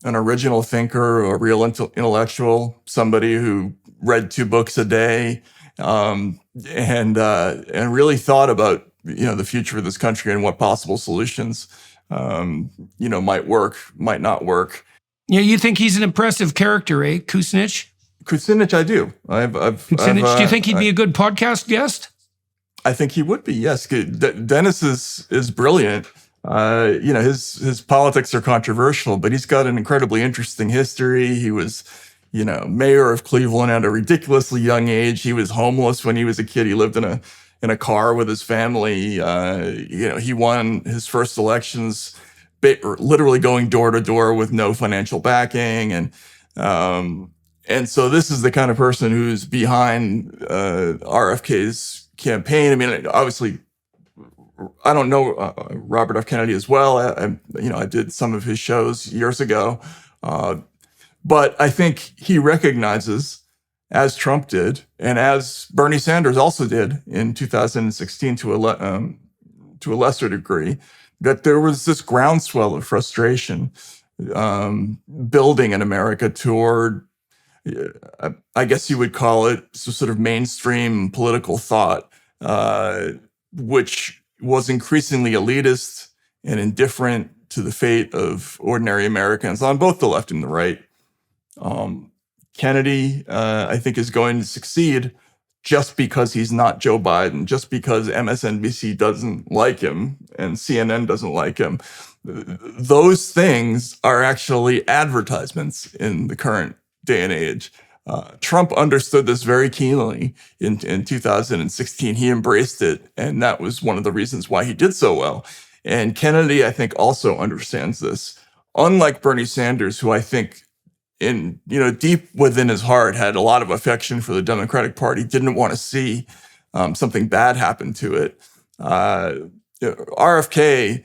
original thinker, a real intellectual, somebody who read 2 books a day, and really thought about, the future of this country and what possible solutions, might work, might not work. Yeah, you think he's an impressive character, eh, Kucinich? Kucinich, I do. Kucinich, do you think he'd be a good podcast guest? I think he would be, yes. Dennis is brilliant. His politics are controversial, but he's got an incredibly interesting history. He was, mayor of Cleveland at a ridiculously young age. He was homeless when he was a kid. He lived in a car with his family. He won his first elections literally going door to door with no financial backing. And so this is the kind of person who's behind RFK's campaign. I mean, obviously, I don't know Robert F. Kennedy as well. I did some of his shows years ago. But I think he recognizes, as Trump did, and as Bernie Sanders also did in 2016 to a lesser degree, that there was this groundswell of frustration building in America toward, I guess you would call it, sort of mainstream political thought, which was increasingly elitist and indifferent to the fate of ordinary Americans on both the left and the right. Kennedy, I think, is going to succeed just because he's not Joe Biden, just because MSNBC doesn't like him and CNN doesn't like him. Those things are actually advertisements in the current day and age. Trump understood this very keenly in 2016. He embraced it, and that was one of the reasons why he did so well. And Kennedy, I think, also understands this. Unlike Bernie Sanders, who I think deep within his heart had a lot of affection for the Democratic Party, didn't want to see something bad happen to it. RFK,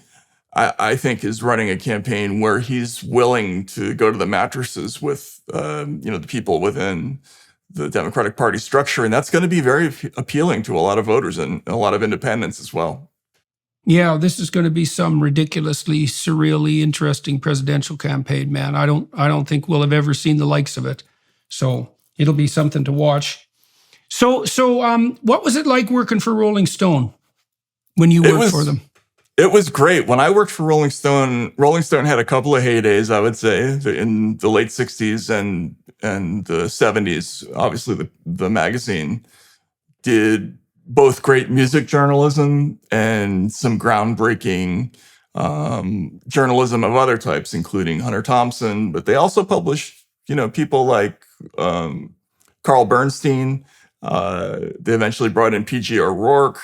I think, is running a campaign where he's willing to go to the mattresses with the people within the Democratic Party structure, and that's going to be very appealing to a lot of voters and a lot of independents as well. Yeah, this is going to be some ridiculously, surreally interesting presidential campaign, man. I don't think we'll have ever seen the likes of it. So it'll be something to watch. So what was it like working for Rolling Stone when you worked for them? It was great. When I worked for Rolling Stone had a couple of heydays, I would say, in the late 60s and the 70s. Obviously, the magazine did both great music journalism and some groundbreaking journalism of other types, including Hunter Thompson. But they also published, people like Carl Bernstein. They eventually brought in P.G. O'Rourke.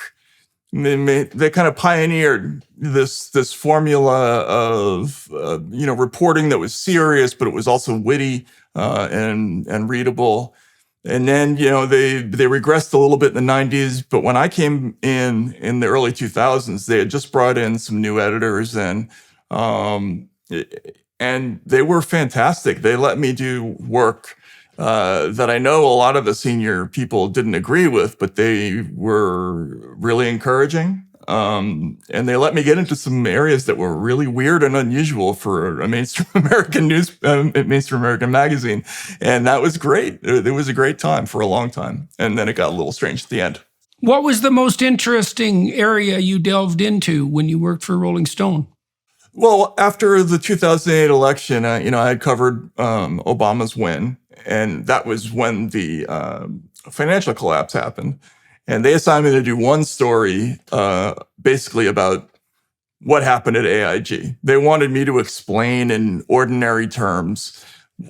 They kind of pioneered this formula of reporting that was serious, but it was also witty and readable. And then, they regressed a little bit in the 90s. But when I came in the early 2000s, they had just brought in some new editors, and they were fantastic. They let me do work that I know a lot of the senior people didn't agree with, but they were really encouraging. And they let me get into some areas that were really weird and unusual for a mainstream American magazine. And that was great. It was a great time for a long time. And then it got a little strange at the end. What was the most interesting area you delved into when you worked for Rolling Stone? Well, after the 2008 election, I had covered Obama's win. And that was when the financial collapse happened. And they assigned me to do one story basically about what happened at AIG. They wanted me to explain in ordinary terms,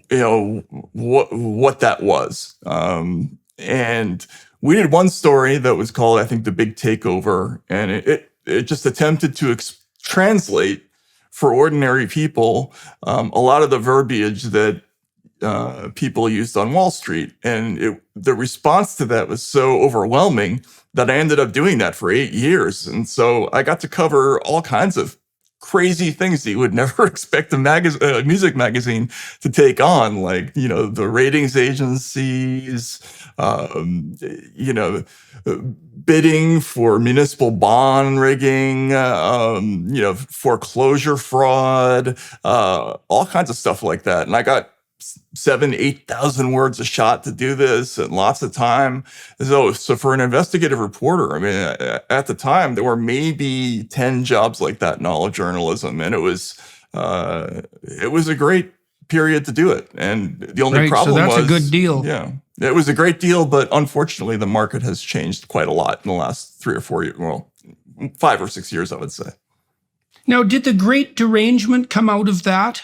what that was. And we did one story that was called, I think, The Big Takeover. And it just attempted to translate for ordinary people a lot of the verbiage that people used on Wall Street. And the response to that was so overwhelming that I ended up doing that for 8 years. And so I got to cover all kinds of crazy things that you would never expect a music magazine to take on, like, the ratings agencies, bidding for municipal bond rigging, foreclosure fraud, all kinds of stuff like that. And I got 7,000-8,000 words a shot to do this, and lots of time. So for an investigative reporter, I mean, at the time there were maybe 10 jobs like that in all of journalism, and it was a great period to do it. And the only problem was, so that's a good deal. Yeah, it was a great deal, but unfortunately, the market has changed quite a lot in the last 3 or 4 years. Well, 5 or 6 years, I would say. Now, did The Great Derangement come out of that?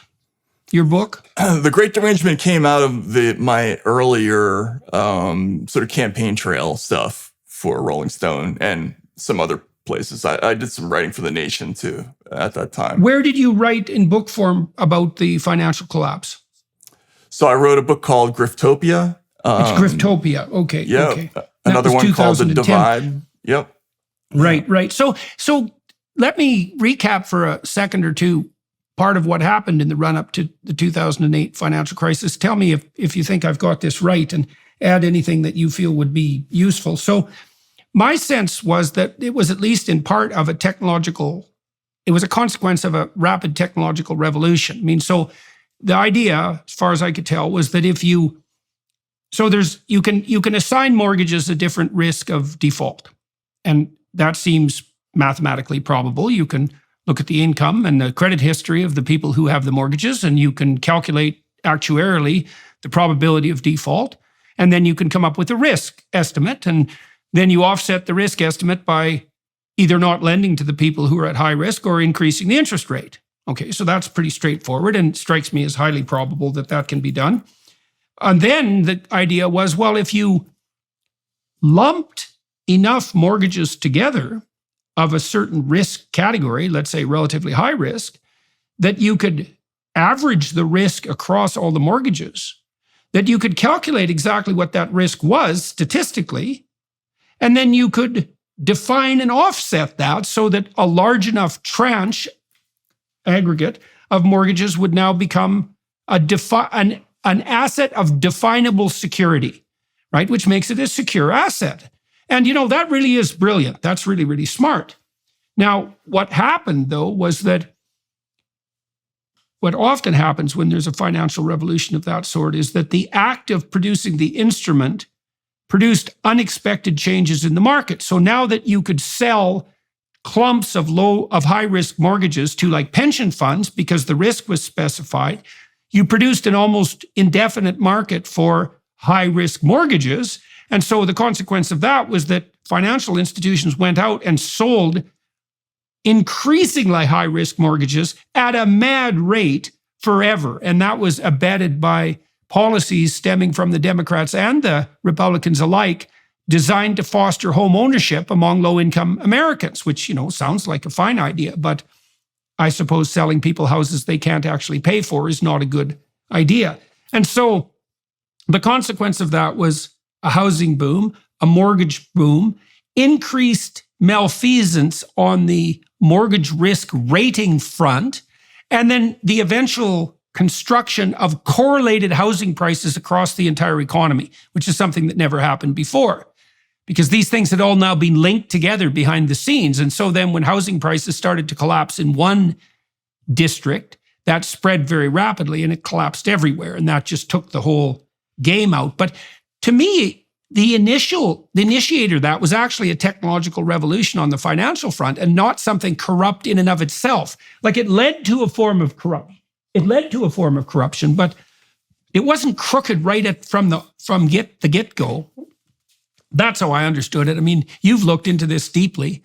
Your book? The Great Derangement came out of my earlier sort of campaign trail stuff for Rolling Stone and some other places. I did some writing for The Nation too at that time. Where did you write in book form about the financial collapse? So I wrote a book called Griftopia. It's Griftopia. Okay. Yeah. Okay. Another one called The 2010. Divide. Yep. Right. So let me recap for a second or two part of what happened in the run-up to the 2008 financial crisis. Tell me if you think I've got this right, and add anything that you feel would be useful. So my sense was that it was at least in part of it was a consequence of a rapid technological revolution. I mean, so the idea, as far as I could tell, was that you can assign mortgages a different risk of default. And that seems mathematically probable. You can look at the income and the credit history of the people who have the mortgages, and you can calculate actuarially the probability of default. And then you can come up with a risk estimate. And then you offset the risk estimate by either not lending to the people who are at high risk or increasing the interest rate. Okay, so that's pretty straightforward and strikes me as highly probable that that can be done. And then the idea was, well, if you lumped enough mortgages together of a certain risk category, let's say relatively high risk, that you could average the risk across all the mortgages, that you could calculate exactly what that risk was statistically, and then you could define and offset that so that a large enough tranche aggregate of mortgages would now become an asset of definable security, right? Which makes it a secure asset. And, that really is brilliant. That's really, really smart. Now, what happened, though, was that what often happens when there's a financial revolution of that sort is that the act of producing the instrument produced unexpected changes in the market. So now that you could sell clumps of high-risk mortgages to like pension funds because the risk was specified, you produced an almost indefinite market for high-risk mortgages. And so the consequence of that was that financial institutions went out and sold increasingly high-risk mortgages at a mad rate forever. And that was abetted by policies stemming from the Democrats and the Republicans alike, designed to foster home ownership among low-income Americans, which, sounds like a fine idea, but I suppose selling people houses they can't actually pay for is not a good idea. And so the consequence of that was a housing boom, a mortgage boom, increased malfeasance on the mortgage risk rating front, and then the eventual construction of correlated housing prices across the entire economy, which is something that never happened before, because these things had all now been linked together behind the scenes. And so then when housing prices started to collapse in one district, that spread very rapidly and it collapsed everywhere. And that just took the whole game out. But to me, the initiator of that was actually a technological revolution on the financial front and not something corrupt in and of itself. Like it led to a form of corruption. But it wasn't crooked right from the get-go. That's how I understood it. I mean, you've looked into this deeply.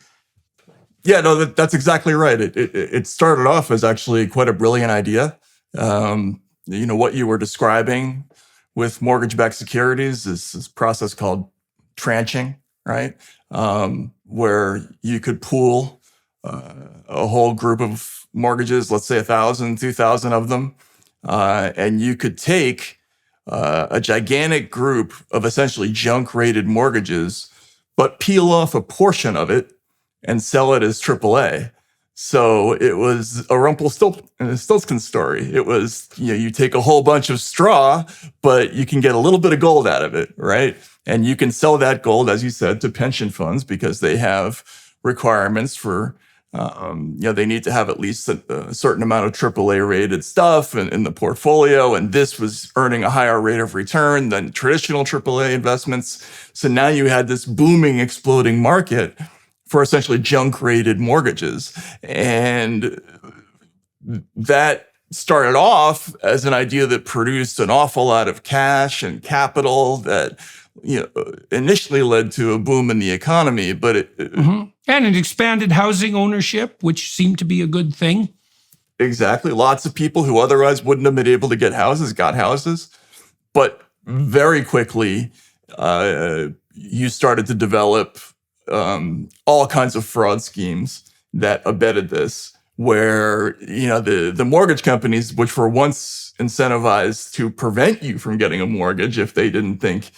Yeah, no, that's exactly right. It started off as actually quite a brilliant idea. What you were describing with mortgage-backed securities is this process called tranching, right? Where you could pool a whole group of mortgages, let's say 1,000, 2,000 of them, and you could take a gigantic group of essentially junk-rated mortgages, but peel off a portion of it and sell it as AAA. So it was a Rumpelstiltskin story. It was, you take a whole bunch of straw, but you can get a little bit of gold out of it, right? And you can sell that gold, as you said, to pension funds because they have requirements for, they need to have at least a certain amount of AAA rated stuff in the portfolio. And this was earning a higher rate of return than traditional AAA investments. So now you had this booming, exploding market for essentially junk-rated mortgages. And that started off as an idea that produced an awful lot of cash and capital that initially led to a boom in the economy, but and it expanded housing ownership, which seemed to be a good thing. Exactly. Lots of people who otherwise wouldn't have been able to get houses got houses. But very quickly, you started to develop all kinds of fraud schemes that abetted this, where, the mortgage companies, which were once incentivized to prevent you from getting a mortgage if they didn't think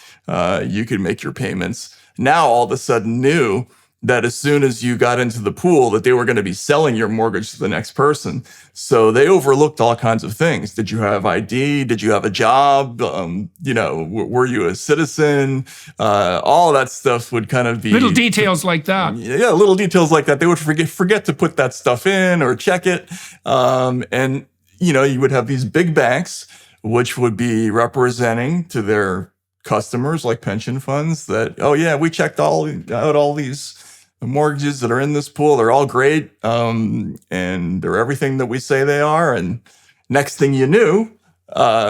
you could make your payments, now all of a sudden knew that as soon as you got into the pool, that they were going to be selling your mortgage to the next person. So they overlooked all kinds of things. Did you have ID? Did you have a job? Were you a citizen? All of that stuff would kind of be little details like that. Yeah, little details like that. They would forget to put that stuff in or check it. And you would have these big banks, which would be representing to their customers like pension funds that, oh yeah, we checked out all these mortgages that are in this pool. They're all great. And they're everything that we say they are. And next thing you knew,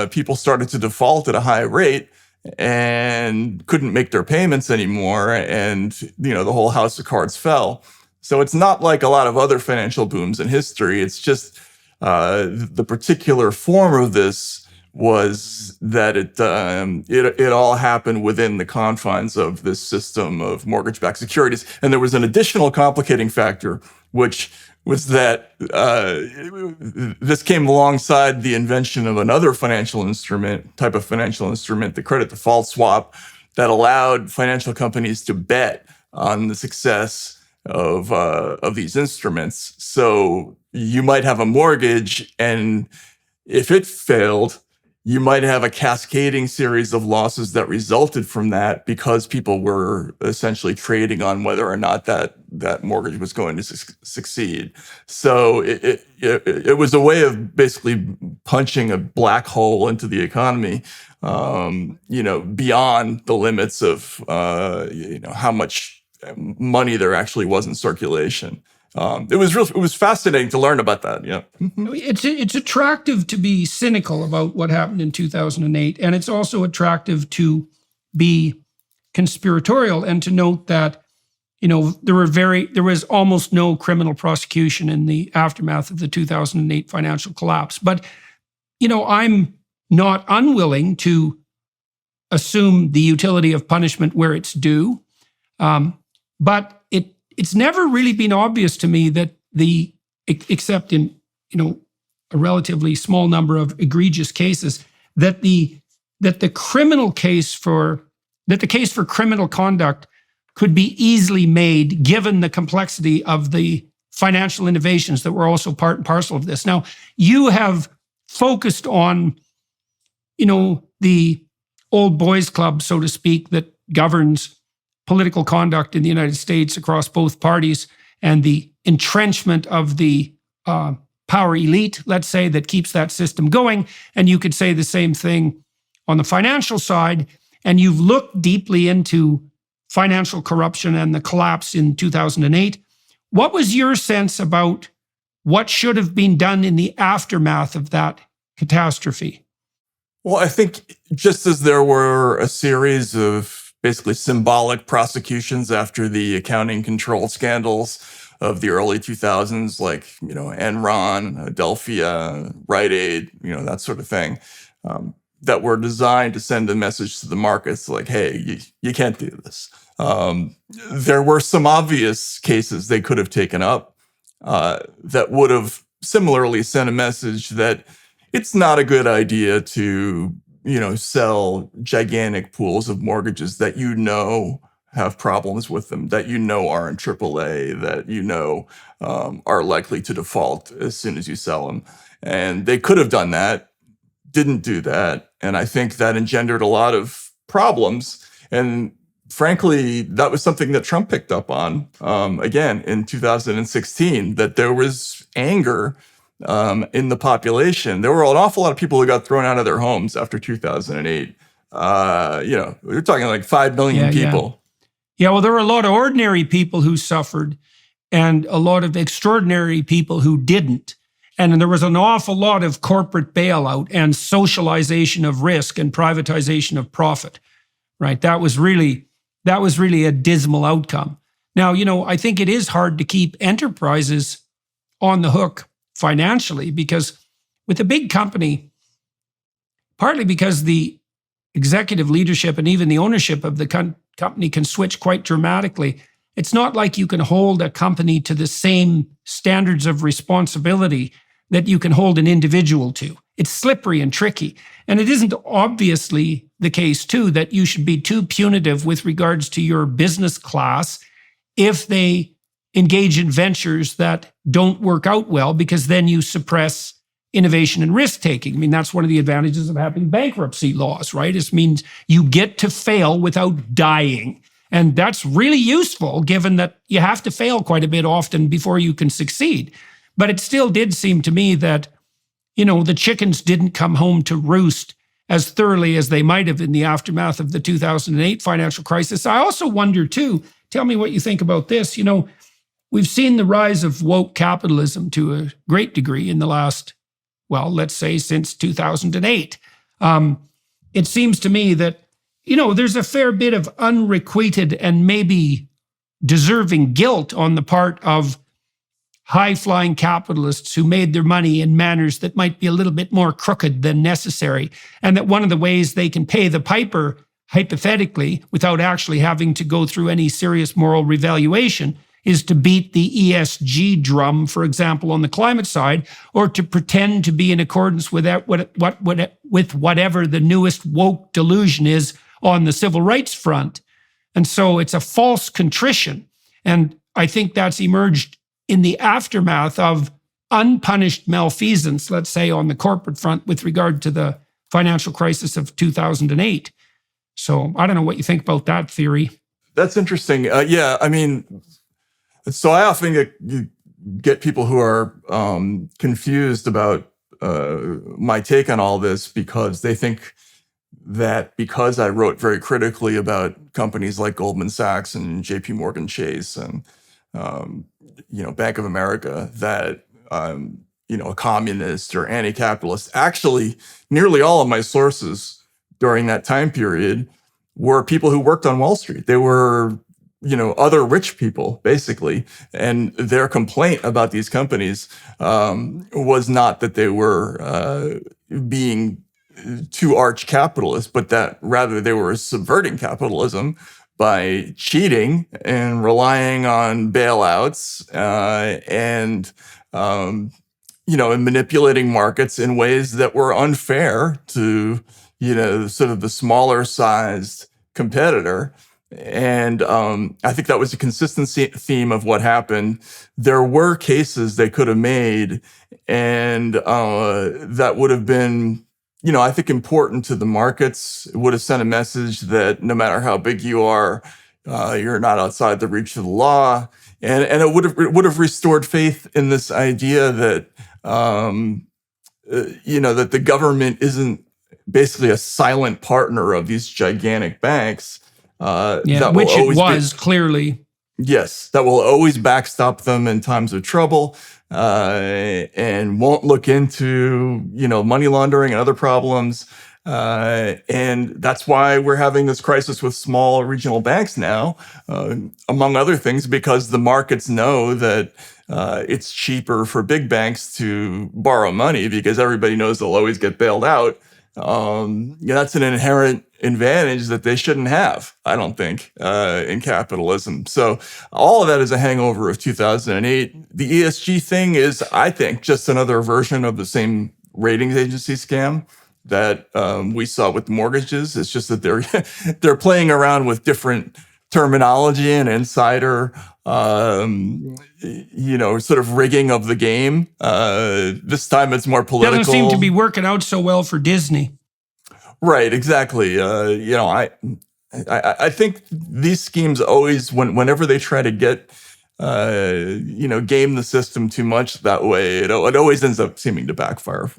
people started to default at a high rate and couldn't make their payments anymore. And, the whole house of cards fell. So it's not like a lot of other financial booms in history. It's just the particular form of this was that it all happened within the confines of this system of mortgage-backed securities. And there was an additional complicating factor, which was that this came alongside the invention of another type of financial instrument, the credit default swap, that allowed financial companies to bet on the success of these instruments. So you might have a mortgage, and if it failed, you might have a cascading series of losses that resulted from that because people were essentially trading on whether or not that mortgage was going to succeed. So it was a way of basically punching a black hole into the economy, beyond the limits of, how much money there actually was in circulation. It was fascinating to learn about that. Yeah. It's attractive to be cynical about what happened in 2008. And it's also attractive to be conspiratorial and to note that, there was almost no criminal prosecution in the aftermath of the 2008 financial collapse. But, I'm not unwilling to assume the utility of punishment where it's due. But it's never really been obvious to me that except in, a relatively small number of egregious cases, that the case for criminal conduct could be easily made given the complexity of the financial innovations that were also part and parcel of this. Now, you have focused on, the old boys club, so to speak, that governs political conduct in the United States across both parties, and the entrenchment of the power elite, let's say, that keeps that system going. And you could say the same thing on the financial side. And you've looked deeply into financial corruption and the collapse in 2008. What was your sense about what should have been done in the aftermath of that catastrophe? Well, I think just as there were a series of basically symbolic prosecutions after the accounting control scandals of the early 2000s, like, Enron, Adelphia, Rite Aid, that sort of thing, that were designed to send a message to the markets like, hey, you can't do this. There were some obvious cases they could have taken up that would have similarly sent a message that it's not a good idea to sell gigantic pools of mortgages that have problems with them, that are in AAA, that are likely to default as soon as you sell them. And they could have done that, didn't do that. And I think that engendered a lot of problems. And frankly, that was something that Trump picked up on, again, in 2016, that there was anger in the population. There were an awful lot of people who got thrown out of their homes after 2008. We're talking like 5 million people. Yeah, well, there were a lot of ordinary people who suffered and a lot of extraordinary people who didn't. And there was an awful lot of corporate bailout and socialization of risk and privatization of profit, right? That was really a dismal outcome. Now, I think it is hard to keep enterprises on the hook financially, because with a big company, partly because the executive leadership and even the ownership of the company can switch quite dramatically, it's not like you can hold a company to the same standards of responsibility that you can hold an individual to. It's slippery and tricky. And it isn't obviously the case, too, that you should be too punitive with regards to your business class if they engage in ventures that don't work out well, because then you suppress innovation and risk-taking. I mean, that's one of the advantages of having bankruptcy laws, right? It means you get to fail without dying. And that's really useful, given that you have to fail quite a bit often before you can succeed. But it still did seem to me that, the chickens didn't come home to roost as thoroughly as they might have in the aftermath of the 2008 financial crisis. I also wonder, too, tell me what you think about this. We've seen the rise of woke capitalism to a great degree in the last, let's say since 2008. It seems to me that, there's a fair bit of unrequited and maybe deserving guilt on the part of high-flying capitalists who made their money in manners that might be a little bit more crooked than necessary, and that one of the ways they can pay the piper, hypothetically, without actually having to go through any serious moral revaluation, is to beat the ESG drum, for example, on the climate side, or to pretend to be in accordance with whatever the newest woke delusion is on the civil rights front. And so it's a false contrition. And I think that's emerged in the aftermath of unpunished malfeasance, let's say, on the corporate front with regard to the financial crisis of 2008. So I don't know what you think about that theory. That's interesting. So I often get people who are confused about my take on all this, because they think that because I wrote very critically about companies like Goldman Sachs and JP Morgan Chase and Bank of America, that I'm a communist or anti-capitalist. Actually, nearly all of my sources during that time period were people who worked on Wall Street. They were other rich people, basically. And their complaint about these companies was not that they were being too arch capitalist, but that rather they were subverting capitalism by cheating and relying on bailouts and manipulating markets in ways that were unfair to, sort of the smaller sized competitor. And I think that was a consistent theme of what happened. There were cases they could have made, and that would have been, I think, important to the markets. It would have sent a message that no matter how big you are, you're not outside the reach of the law. And it would have restored faith in this idea that, that the government isn't basically a silent partner of these gigantic banks. Which it was clearly. Yes, that will always backstop them in times of trouble, and won't look into, money laundering and other problems. And that's why we're having this crisis with small regional banks now, among other things, because the markets know that it's cheaper for big banks to borrow money because everybody knows they'll always get bailed out. That's an inherent advantage that they shouldn't have, I don't think, in capitalism. So all of that is a hangover of 2008. The ESG thing is, I think, just another version of the same ratings agency scam that we saw with mortgages. It's just that they're playing around with different terminology and insider, sort of rigging of the game. This time it's more political. Doesn't seem to be working out so well for Disney. Right, exactly. I think these schemes always, whenever they try to get, game the system too much that way, it always ends up seeming to backfire.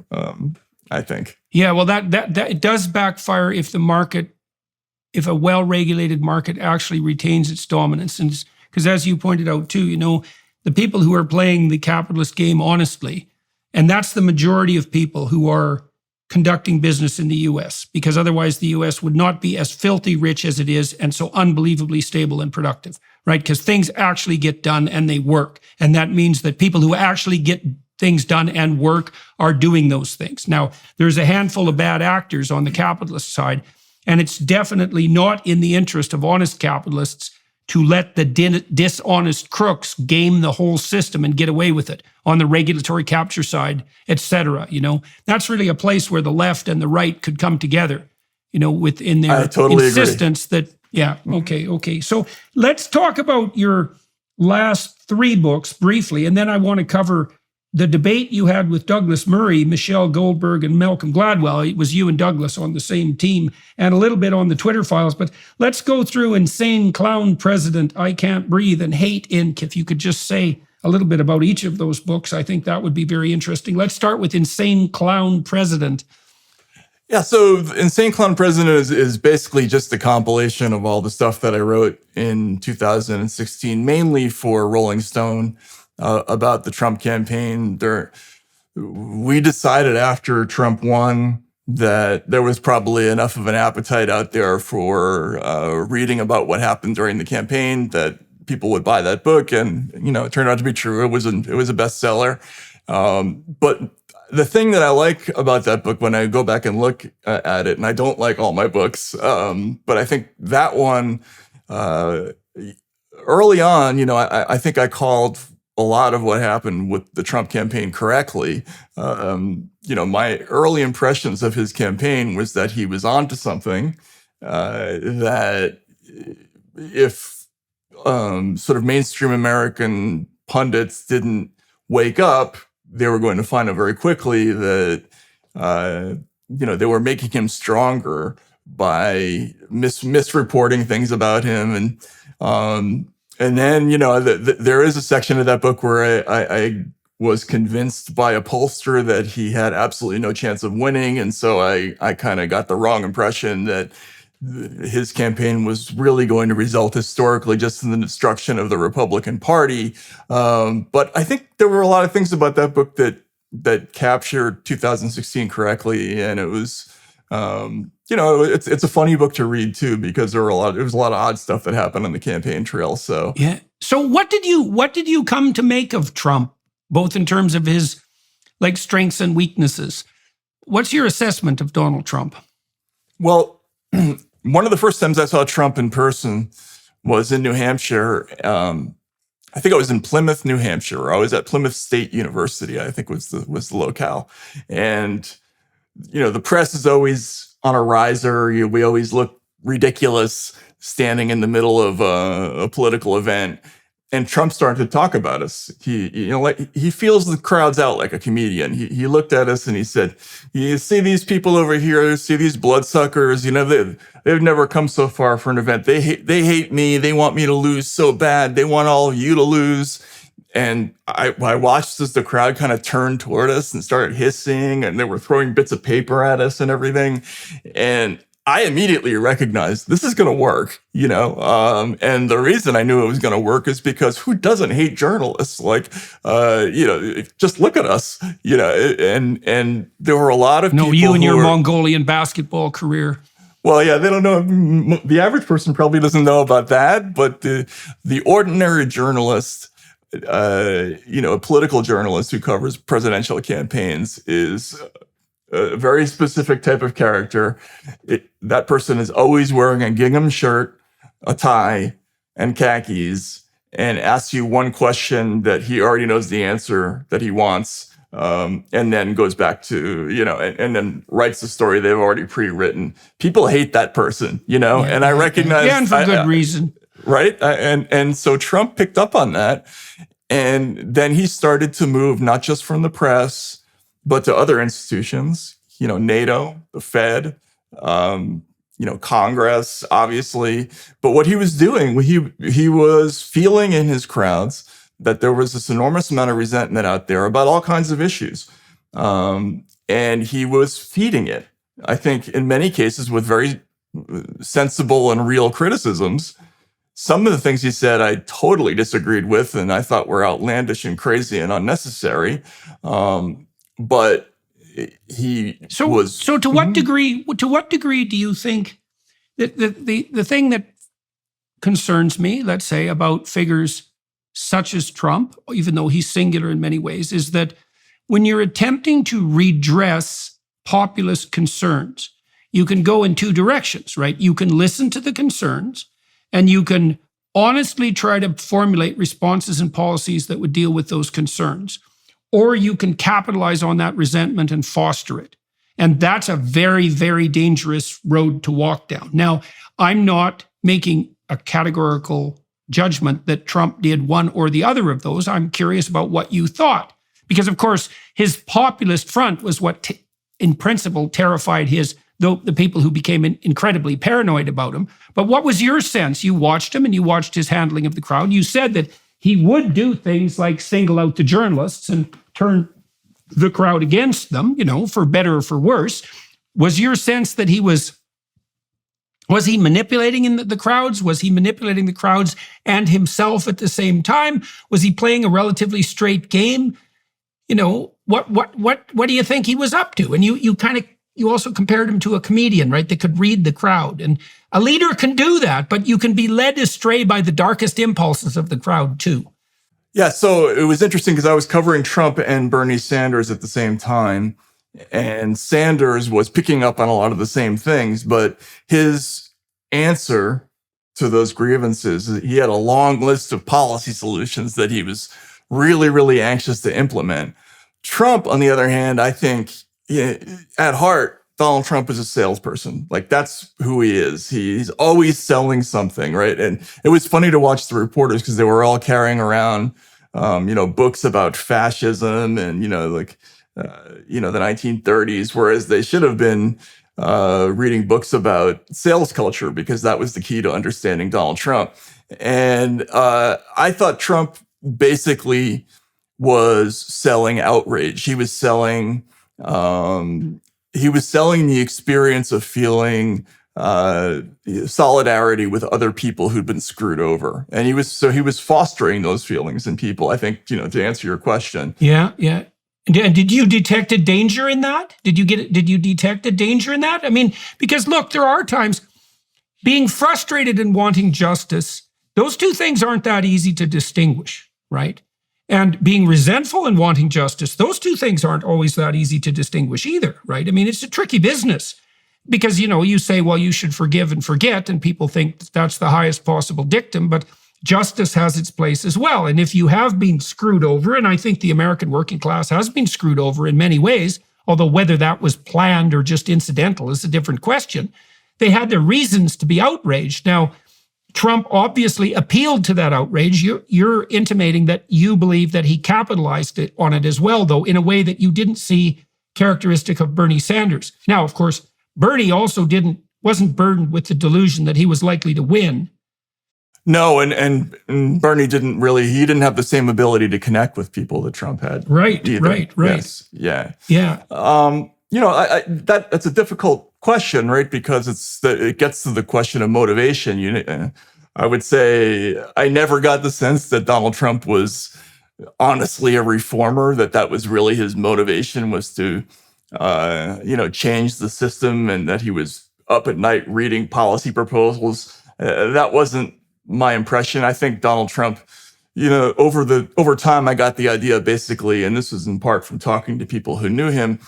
I think. Yeah, well, that it does backfire if if a well-regulated market actually retains its dominance, and because as you pointed out too, the people who are playing the capitalist game honestly, and that's the majority of people who are conducting business in the U.S., because otherwise the U.S. would not be as filthy rich as it is and so unbelievably stable and productive, right? Because things actually get done and they work. And that means that people who actually get things done and work are doing those things. Now, there's a handful of bad actors on the capitalist side, and it's definitely not in the interest of honest capitalists to let the dishonest crooks game the whole system and get away with it on the regulatory capture side, et cetera. That's really a place where the left and the right could come together, within their insistence that, okay. So let's talk about your last 3 books briefly, and then I want to cover the debate you had with Douglas Murray, Michelle Goldberg, and Malcolm Gladwell. It was you and Douglas on the same team, and a little bit on the Twitter files. But let's go through Insane Clown President, I Can't Breathe, and Hate Inc. If you could just say a little bit about each of those books, I think that would be very interesting. Let's start with Insane Clown President. Yeah, so Insane Clown President is basically just a compilation of all the stuff that I wrote in 2016, mainly for Rolling Stone, about the Trump campaign. We decided after Trump won that there was probably enough of an appetite out there for reading about what happened during the campaign that people would buy that book, and it turned out to be true. It was a bestseller. But the thing that I like about that book when I go back and look at it, and I don't like all my books, but I think that one early on, I think I called a lot of what happened with the Trump campaign correctly. My early impressions of his campaign was that he was onto something, that if sort of mainstream American pundits didn't wake up, they were going to find out very quickly that, they were making him stronger by misreporting things about him. And then, there is a section of that book where I was convinced by a pollster that he had absolutely no chance of winning. And so I kind of got the wrong impression that his campaign was really going to result historically just in the destruction of the Republican Party. But I think there were a lot of things about that book that captured 2016 correctly. And it was, it's a funny book to read too, because there was a lot of odd stuff that happened on the campaign trail. So yeah. So what did you come to make of Trump, both in terms of his strengths and weaknesses? What's your assessment of Donald Trump? Well, one of the first times I saw Trump in person was in New Hampshire. I think I was in Plymouth, New Hampshire. I was at Plymouth State University, I think was the locale. And the press is always on a riser. We always look ridiculous standing in the middle of a political event. And Trump started to talk about us. He feels the crowds out like a comedian. He looked at us and he said, "You see these people over here? See these bloodsuckers? They've never come so far for an event. They hate me. They want me to lose so bad. They want all of you to lose." And I watched as the crowd kind of turned toward us and started hissing, and they were throwing bits of paper at us and everything. And I immediately recognized this is going to work, and the reason I knew it was going to work is because who doesn't hate journalists? Just look at us, and there were a lot of people. You and your Mongolian basketball career. Well, yeah, they don't know. The average person probably doesn't know about that, but the ordinary journalist, a political journalist who covers presidential campaigns is a very specific type of character. That person is always wearing a gingham shirt, a tie, and khakis, and asks you one question that he already knows the answer that he wants, and then goes back to, and then writes the story they've already pre-written. People hate that person, and I recognize... Yeah, and for good reason. Right? And so Trump picked up on that, and then he started to move not just from the press, but to other institutions, NATO, the Fed, Congress, obviously. But what he was doing, he was feeling in his crowds that there was this enormous amount of resentment out there about all kinds of issues. And he was feeding it, I think, in many cases with very sensible and real criticisms. Some of the things he said I totally disagreed with and I thought were outlandish and crazy and unnecessary. But he was... So to what degree do you think that the thing that concerns me, let's say, about figures such as Trump, even though he's singular in many ways, is that when you're attempting to redress populist concerns, you can go in two directions, right? You can listen to the concerns and you can honestly try to formulate responses and policies that would deal with those concerns, or you can capitalize on that resentment and foster it. And that's a very, very dangerous road to walk down. Now, I'm not making a categorical judgment that Trump did one or the other of those. I'm curious about what you thought. Because, of course, his populist front was what, in principle, terrified the people who became incredibly paranoid about him. But what was your sense? You watched him and you watched his handling of the crowd. You said that he would do things like single out the journalists and turn the crowd against them, for better or for worse. Was your sense that he was he manipulating the crowds? Was he manipulating the crowds and himself at the same time? Was he playing a relatively straight game? What do you think he was up to? And you also compared him to a comedian, right? That could read the crowd. And a leader can do that, but you can be led astray by the darkest impulses of the crowd too. Yeah, so it was interesting because I was covering Trump and Bernie Sanders at the same time. And Sanders was picking up on a lot of the same things, but his answer to those grievances, he had a long list of policy solutions that he was really, really anxious to implement. Trump, on the other hand, I think at heart, Donald Trump is a salesperson. Like, that's who he is. He's always selling something, right? And it was funny to watch the reporters because they were all carrying around, books about fascism and, the 1930s, whereas they should have been reading books about sales culture because that was the key to understanding Donald Trump. And I thought Trump basically was selling outrage. He was selling the experience of feeling solidarity with other people who'd been screwed over. And he was fostering those feelings in people, I think, to answer your question. Yeah. And did you detect a danger in that? Did you detect a danger in that? I mean, because look, there are times being frustrated and wanting justice, those two things aren't that easy to distinguish, right? And being resentful and wanting justice, those two things aren't always that easy to distinguish either, right? I mean, it's a tricky business because, you say, well, you should forgive and forget, and people think that's the highest possible dictum, but justice has its place as well. And if you have been screwed over, and I think the American working class has been screwed over in many ways, although whether that was planned or just incidental is a different question, they had their reasons to be outraged. Now, Trump obviously appealed to that outrage. You're intimating that you believe that he capitalized on it as well, though, in a way that you didn't see characteristic of Bernie Sanders. Now, of course, Bernie also wasn't burdened with the delusion that he was likely to win. No, and Bernie didn't have the same ability to connect with people that Trump had. Right. Yes, yeah. That's a difficult question, right? Because it gets to the question of motivation. I would say I never got the sense that Donald Trump was honestly a reformer, that was really his motivation, was to, change the system, and that he was up at night reading policy proposals. That wasn't my impression. I think Donald Trump, over time, I got the idea basically, and this was in part from talking to people who knew him,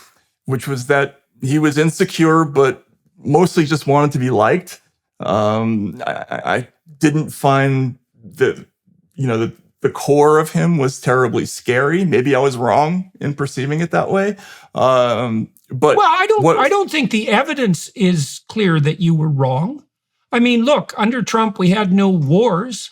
which was that he was insecure, but mostly just wanted to be liked. I didn't find that, the core of him was terribly scary. Maybe I was wrong in perceiving it that way. But I don't think the evidence is clear that you were wrong. I mean, look, under Trump, we had no wars.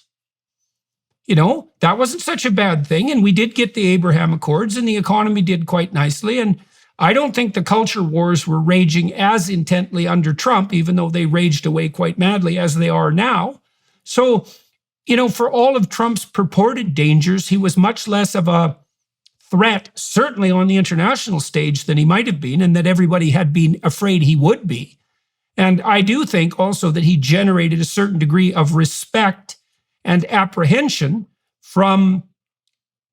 That wasn't such a bad thing. And we did get the Abraham Accords, and the economy did quite nicely. And I don't think the culture wars were raging as intently under Trump, even though they raged away quite madly as they are now. So, for all of Trump's purported dangers, he was much less of a threat, certainly on the international stage, than he might have been, and that everybody had been afraid he would be. And I do think also that he generated a certain degree of respect and apprehension from,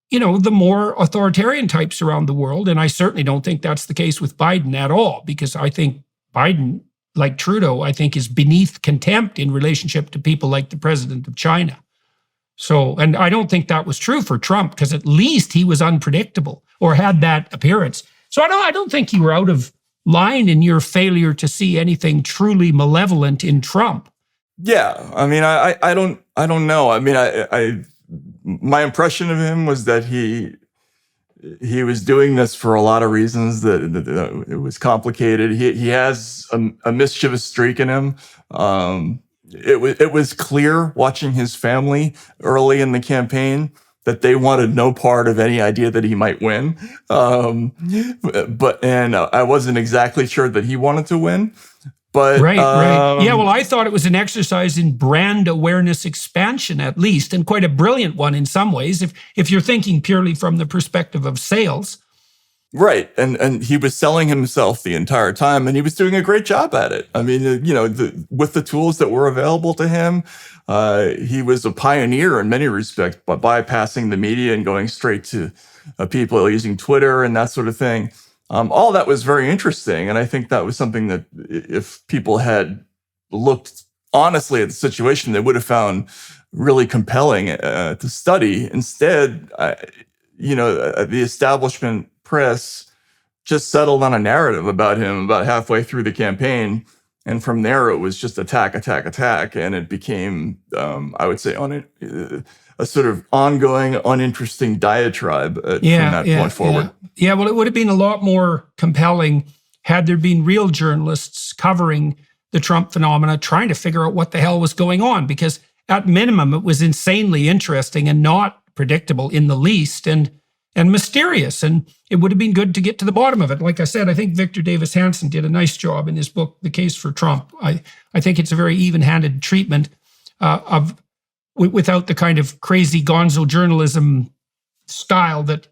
the more authoritarian types around the world. And I certainly don't think that's the case with Biden at all, because I think Biden, like Trudeau, I think is beneath contempt in relationship to people like the president of China. So, and I don't think that was true for Trump, because at least he was unpredictable or had that appearance. So I don't think you were out of line in your failure to see anything truly malevolent in Trump. Yeah, I mean, I don't know. I mean, my impression of him was that he was doing this for a lot of reasons. That it was complicated. He has a mischievous streak in him. It was clear watching his family early in the campaign that they wanted no part of any idea that he might win. But I wasn't exactly sure that he wanted to win. But right. Yeah, well, I thought it was an exercise in brand awareness expansion, at least, and quite a brilliant one in some ways, if you're thinking purely from the perspective of sales. Right. And he was selling himself the entire time, and he was doing a great job at it. I mean, with the tools that were available to him, he was a pioneer in many respects, by bypassing the media and going straight to people using Twitter and that sort of thing. All that was very interesting. And I think that was something that if people had looked honestly at the situation, they would have found really compelling to study. Instead, the establishment press just settled on a narrative about him about halfway through the campaign. And from there, it was just attack. And it became, I would say, a sort of ongoing, uninteresting diatribe from that point forward. Yeah, well, it would have been a lot more compelling had there been real journalists covering the Trump phenomena, trying to figure out what the hell was going on, because at minimum, it was insanely interesting and not predictable in the least, and mysterious. And it would have been good to get to the bottom of it. Like I said, I think Victor Davis Hanson did a nice job in his book, The Case for Trump. I think it's a very even-handed treatment without the kind of crazy gonzo journalism style that,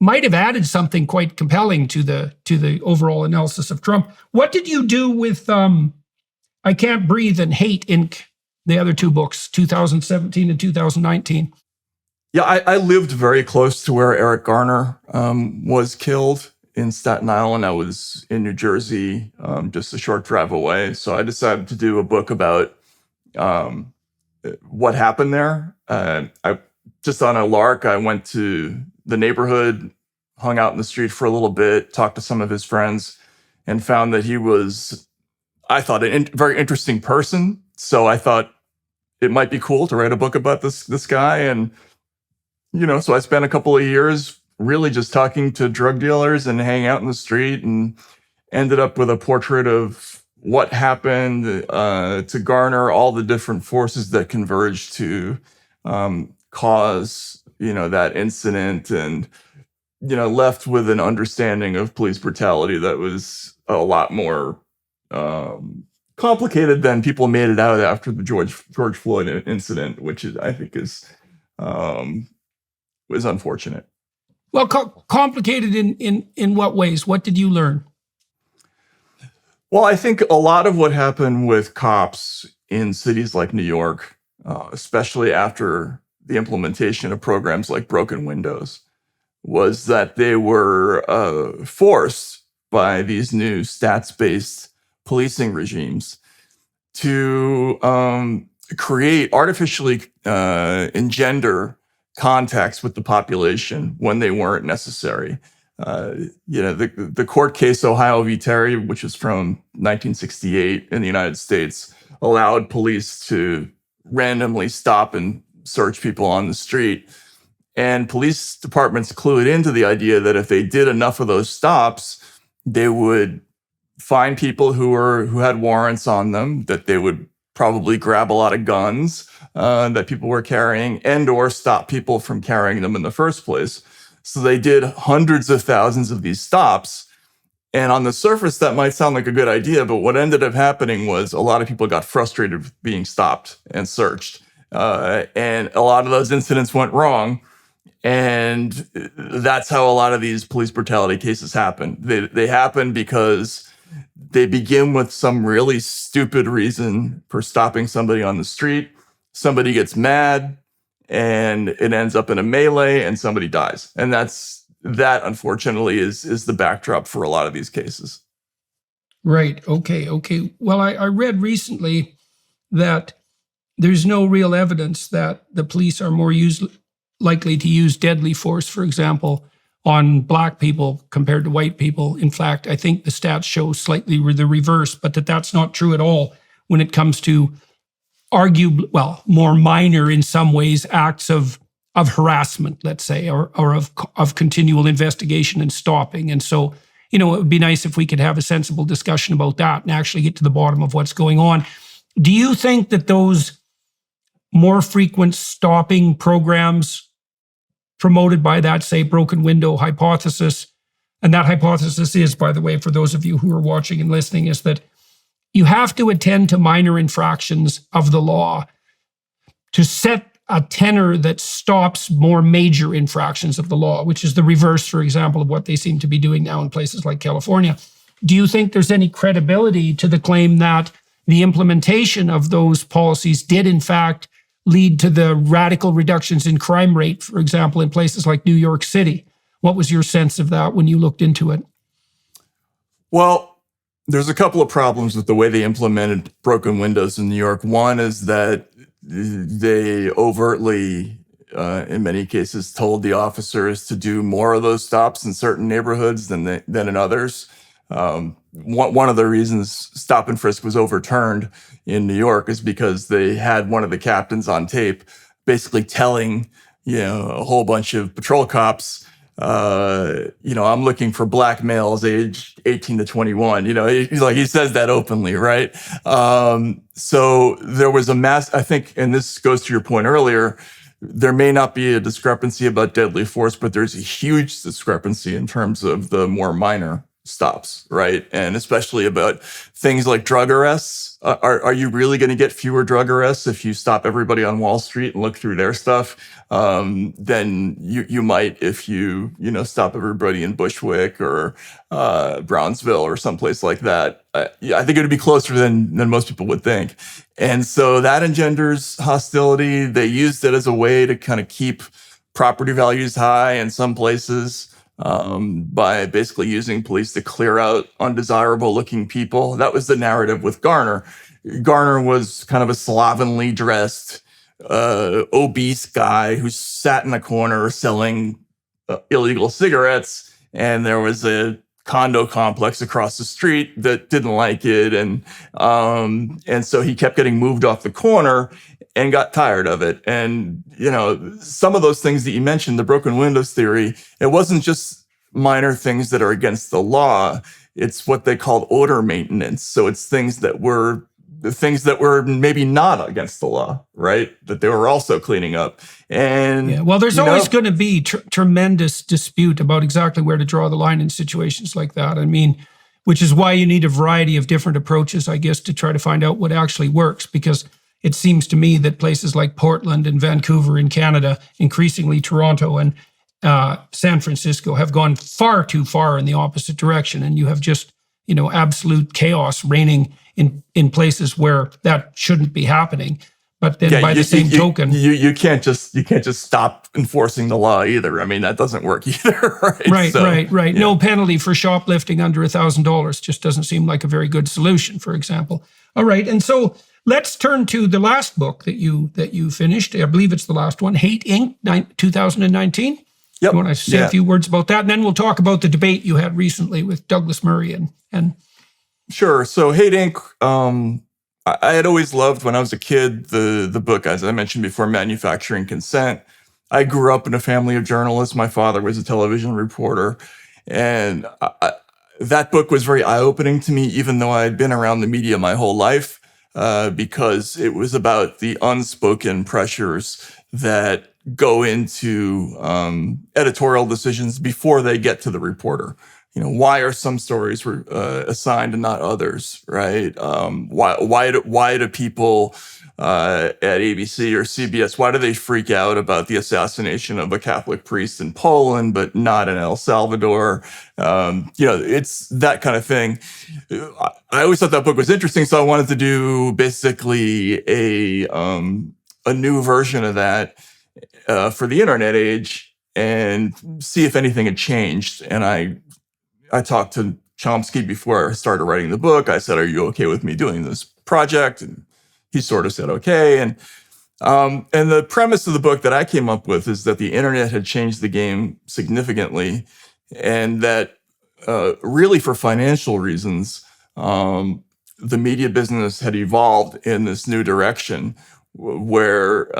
might have added something quite compelling to the overall analysis of Trump. What did you do with I Can't Breathe and Hate Inc., the other two books, 2017 and 2019? Yeah, I lived very close to where Eric Garner was killed in Staten Island. I was in New Jersey, just a short drive away. So I decided to do a book about what happened there. I just on a lark, I went to the neighborhood, hung out in the street for a little bit, talked to some of his friends, and found that he was, I thought, a very interesting person. So I thought it might be cool to write a book about this guy. And, so I spent a couple of years really just talking to drug dealers and hanging out in the street, and ended up with a portrait of what happened to Garner, all the different forces that converged to cause, that incident, and, left with an understanding of police brutality that was a lot more complicated than people made it out after the George Floyd incident, which I think was unfortunate. Well, complicated in what ways? What did you learn? Well, I think a lot of what happened with cops in cities like New York, especially after the implementation of programs like broken windows, was that they were forced by these new stats-based policing regimes to artificially engender contacts with the population when they weren't necessary. The court case Ohio v. Terry, which is from 1968 in the United States, allowed police to randomly stop and search people on the street. And police departments clued into the idea that if they did enough of those stops, they would find people who had warrants on them, that they would probably grab a lot of guns that people were carrying, and or stop people from carrying them in the first place. So they did hundreds of thousands of these stops. And on the surface, that might sound like a good idea, but what ended up happening was a lot of people got frustrated with being stopped and searched. And a lot of those incidents went wrong. And that's how a lot of these police brutality cases happen. They happen because they begin with some really stupid reason for stopping somebody on the street. Somebody gets mad, and it ends up in a melee, and somebody dies. And that unfortunately is the backdrop for a lot of these cases. Right. Okay. Well, I read recently that there's no real evidence that the police are more likely to use deadly force, for example, on Black people compared to white people. In fact, I think the stats show slightly the reverse, but that's not true at all. when it comes to more minor in some ways acts of harassment, let's say, or of continual investigation and stopping. And so, it would be nice if we could have a sensible discussion about that and actually get to the bottom of what's going on. Do you think that those more frequent stopping programs promoted by that, say, broken window hypothesis, and that hypothesis is, by the way, for those of you who are watching and listening, is that you have to attend to minor infractions of the law to set a tenor that stops more major infractions of the law, which is the reverse, for example, of what they seem to be doing now in places like California. Do you think there's any credibility to the claim that the implementation of those policies did, in fact, lead to the radical reductions in crime rate, for example, in places like New York City? What was your sense of that when you looked into it? Well, there's a couple of problems with the way they implemented broken windows in New York. One is that they overtly, in many cases, told the officers to do more of those stops in certain neighborhoods than in others. One of the reasons stop and frisk was overturned in New York is because they had one of the captains on tape basically telling, a whole bunch of patrol cops, I'm looking for black males aged 18 to 21. He says that openly, right? So there was I think, and this goes to your point earlier, there may not be a discrepancy about deadly force, but there's a huge discrepancy in terms of the more minor stops, right? And especially about things like drug arrests. Are you really going to get fewer drug arrests if you stop everybody on Wall Street and look through their stuff than you might if you stop everybody in Bushwick or Brownsville or someplace like that? I think it would be closer than most people would think. And so that engenders hostility. They used it as a way to kind of keep property values high in some places. By basically using police to clear out undesirable looking people. That was the narrative with Garner. Garner was kind of a slovenly dressed, obese guy who sat in a corner selling illegal cigarettes. And there was a condo complex across the street that didn't like it. And so he kept getting moved off the corner and got tired of it. And, some of those things that you mentioned, the broken windows theory, it wasn't just minor things that are against the law. It's what they called order maintenance. So it's things that were maybe not against the law, right? That they were also cleaning up. And well, there's always going to be tremendous dispute about exactly where to draw the line in situations like that. I mean, which is why you need a variety of different approaches, I guess, to try to find out what actually works, because it seems to me that places like Portland and Vancouver in Canada, increasingly Toronto and San Francisco, have gone far too far in the opposite direction. And you have just, absolute chaos reigning in places where that shouldn't be happening. But then by the same token, you can't just stop enforcing the law either. I mean, that doesn't work either, right? Right. Yeah. No penalty for shoplifting under $1,000 just doesn't seem like a very good solution, for example. All right. And so let's turn to the last book that you finished. I believe it's the last one, Hate Inc., 2019. Yep. You want to say a few words about that? And then we'll talk about the debate you had recently with Douglas Murray and Sure. So Hate Inc., I had always loved, when I was a kid, the book, as I mentioned before, Manufacturing Consent. I grew up in a family of journalists. My father was a television reporter. And that book was very eye-opening to me, even though I had been around the media my whole life, because it was about the unspoken pressures that go into editorial decisions before they get to the reporter. Why are some stories assigned and not others, right? Why do people at ABC or CBS, why do they freak out about the assassination of a Catholic priest in Poland, but not in El Salvador? It's that kind of thing. I always thought that book was interesting, so I wanted to do basically a new version of that for the internet age and see if anything had changed. And I talked to Chomsky before I started writing the book. I said, "Are you okay with me doing this project?" And he sort of said, "Okay." And the premise of the book that I came up with is that the internet had changed the game significantly, and that really for financial reasons, the media business had evolved in this new direction where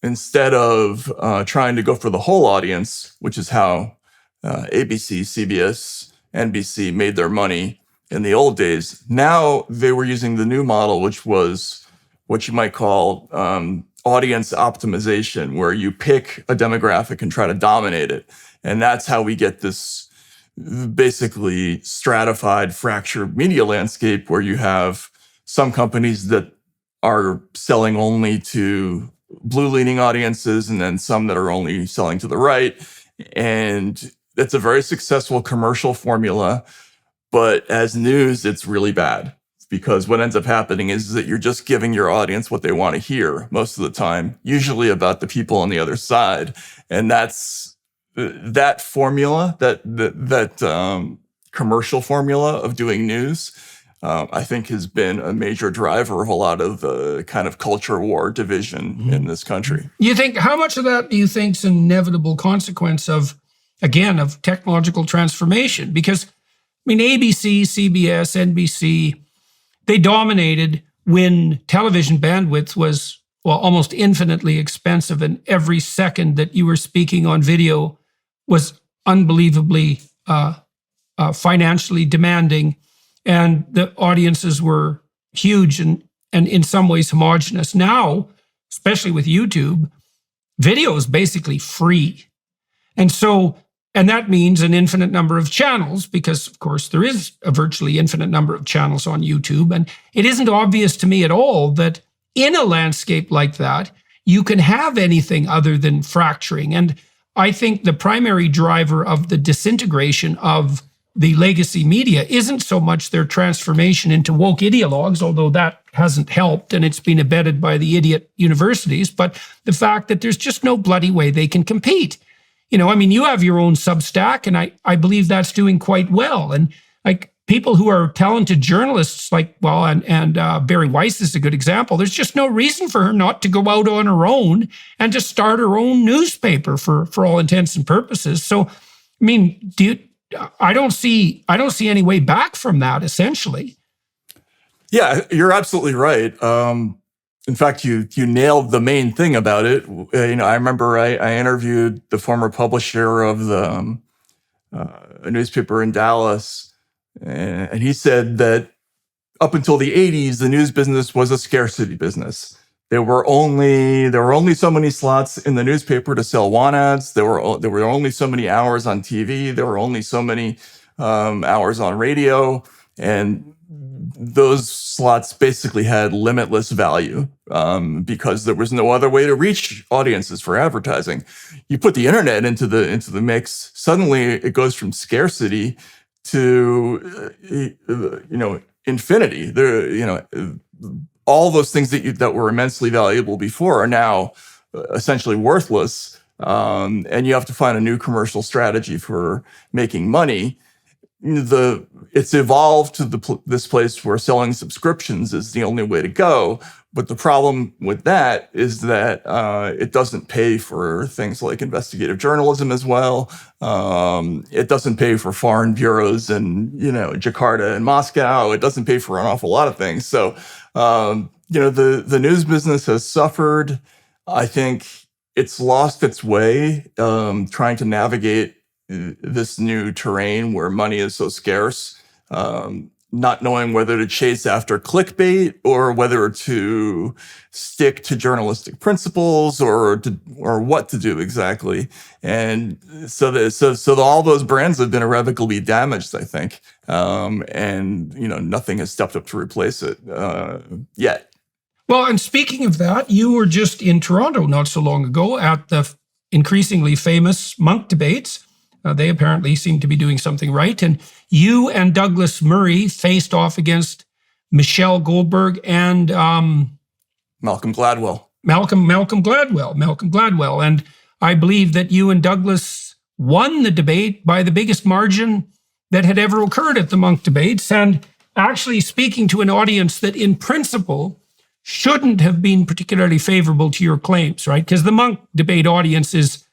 instead of trying to go for the whole audience, which is how ABC, CBS, NBC made their money in the old days, now they were using the new model, which was what you might call audience optimization, where you pick a demographic and try to dominate it. And that's how we get this basically stratified, fractured media landscape where you have some companies that are selling only to blue-leaning audiences and then some that are only selling to the right. And it's a very successful commercial formula, but as news, it's really bad because what ends up happening is that you're just giving your audience what they want to hear most of the time, usually about the people on the other side. And that's that formula, that commercial formula of doing news, I think has been a major driver of a lot of the kind of culture war division in this country. How much of that do you think is an inevitable consequence of technological transformation? Because, ABC, CBS, NBC, they dominated when television bandwidth was, almost infinitely expensive, and every second that you were speaking on video was unbelievably financially demanding, and the audiences were huge and in some ways homogenous. Now, especially with YouTube, video is basically free. And that means an infinite number of channels because, of course, there is a virtually infinite number of channels on YouTube. And it isn't obvious to me at all that in a landscape like that, you can have anything other than fracturing. And I think the primary driver of the disintegration of the legacy media isn't so much their transformation into woke ideologues, although that hasn't helped and it's been abetted by the idiot universities, but the fact that there's just no bloody way they can compete. You have your own Substack, and I believe that's doing quite well. And like people who are talented journalists, and Barry Weiss is a good example. There's just no reason for her not to go out on her own and to start her own newspaper for all intents and purposes. So, I don't see any way back from that, essentially. Yeah, you're absolutely right. In fact, you nailed the main thing about it. I remember I interviewed the former publisher of a newspaper in Dallas, and he said that up until the 80s, the news business was a scarcity business. There were only so many slots in the newspaper to sell want ads. There were only so many hours on TV. There were only so many hours on radio, and those slots basically had limitless value because there was no other way to reach audiences for advertising. You put the internet into the mix, suddenly it goes from scarcity to infinity. All those things that were immensely valuable before are now essentially worthless, and you have to find a new commercial strategy for making money. It's evolved to this place where selling subscriptions is the only way to go. But the problem with that is that it doesn't pay for things like investigative journalism as well. It doesn't pay for foreign bureaus in Jakarta and Moscow. It doesn't pay for an awful lot of things. So the news business has suffered. I think it's lost its way trying to navigate this new terrain where money is so scarce, not knowing whether to chase after clickbait or whether to stick to journalistic principles or what to do exactly. And so all those brands have been irrevocably damaged, I think. And nothing has stepped up to replace it yet. Well, and speaking of that, you were just in Toronto not so long ago at the increasingly famous Munk debates. They apparently seem to be doing something right. And you and Douglas Murray faced off against Michelle Goldberg and Malcolm Gladwell. Malcolm Gladwell. And I believe that you and Douglas won the debate by the biggest margin that had ever occurred at the Munk debates, and actually speaking to an audience that in principle shouldn't have been particularly favorable to your claims, right? Because the Munk debate audience is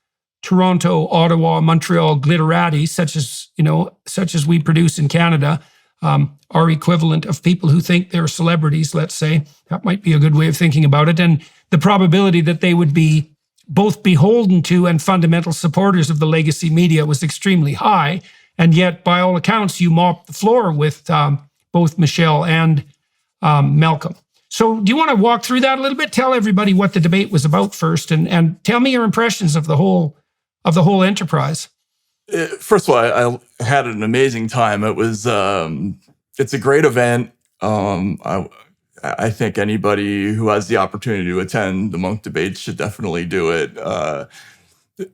Toronto, Ottawa, Montreal glitterati, such as we produce in Canada. our equivalent of people who think they're celebrities, let's say. That might be a good way of thinking about it. And the probability that they would be both beholden to and fundamental supporters of the legacy media was extremely high. And yet, by all accounts, you mopped the floor with both Michelle and Malcolm. So do you want to walk through that a little bit? Tell everybody what the debate was about first, and tell me your impressions of the whole enterprise. First of all, I had an amazing time. It was it's a great event. I think anybody who has the opportunity to attend the Munk debates should definitely do it.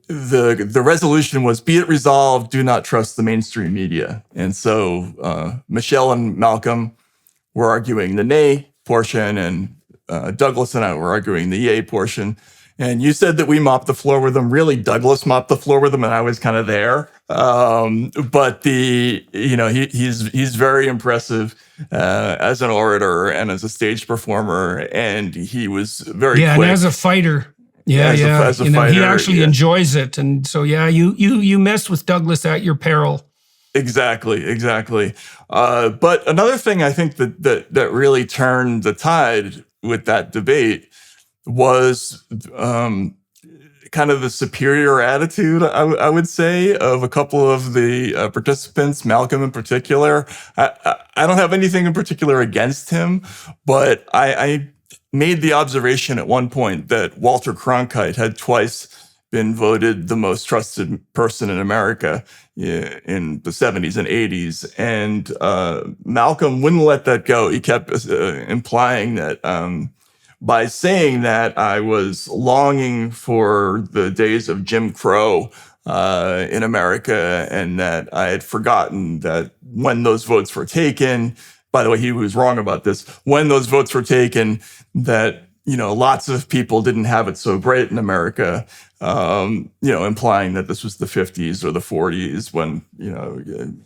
The resolution was, be it resolved, do not trust the mainstream media. And so Michelle and Malcolm were arguing the nay portion, and Douglas and I were arguing the yay portion. And you said that we mopped the floor with them. Really, Douglas mopped the floor with them, and I was kind of there. But he's very impressive as an orator and as a stage performer, and he was very quick. And as a fighter. As a fighter, he actually enjoys it, and so you mess with Douglas at your peril. Exactly. But another thing I think that really turned the tide with that debate was kind of the superior attitude, I would say, of a couple of the participants, Malcolm in particular. I don't have anything in particular against him, but I made the observation at one point that Walter Cronkite had twice been voted the most trusted person in America in the 70s and 80s. And Malcolm wouldn't let that go. He kept implying that by saying that, I was longing for the days of Jim Crow in America, and that I had forgotten that when those votes were taken, by the way, he was wrong about this, when those votes were taken, that lots of people didn't have it so great in America, implying that this was the 50s or the 40s when,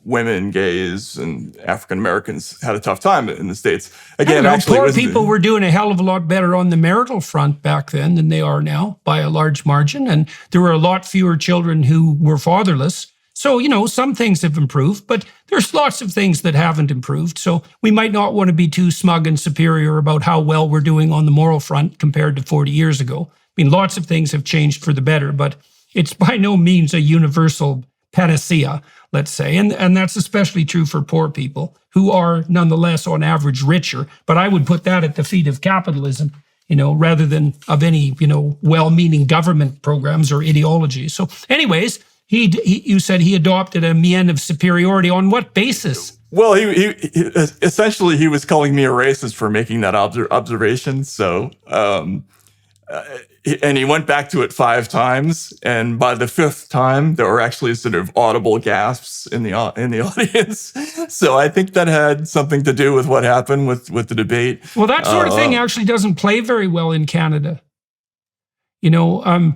women, gays, and African Americans had a tough time in the States. Again, poor people were doing a hell of a lot better on the marital front back then than they are now by a large margin. And there were a lot fewer children who were fatherless. So, some things have improved, but there's lots of things that haven't improved. So we might not want to be too smug and superior about how well we're doing on the moral front compared to 40 years ago. I mean, lots of things have changed for the better, but it's by no means a universal panacea, let's say. And that's especially true for poor people who are nonetheless on average richer. But I would put that at the feet of capitalism, rather than of any, well-meaning government programs or ideologies. So anyways, you said he adopted a mien of superiority. On what basis? Well, he essentially he was calling me a racist for making that observation. So, and he went back to it 5 times, and by the 5th time, there were actually sort of audible gasps in the audience. So I think that had something to do with what happened with the debate. Well, that sort of thing actually doesn't play very well in Canada. The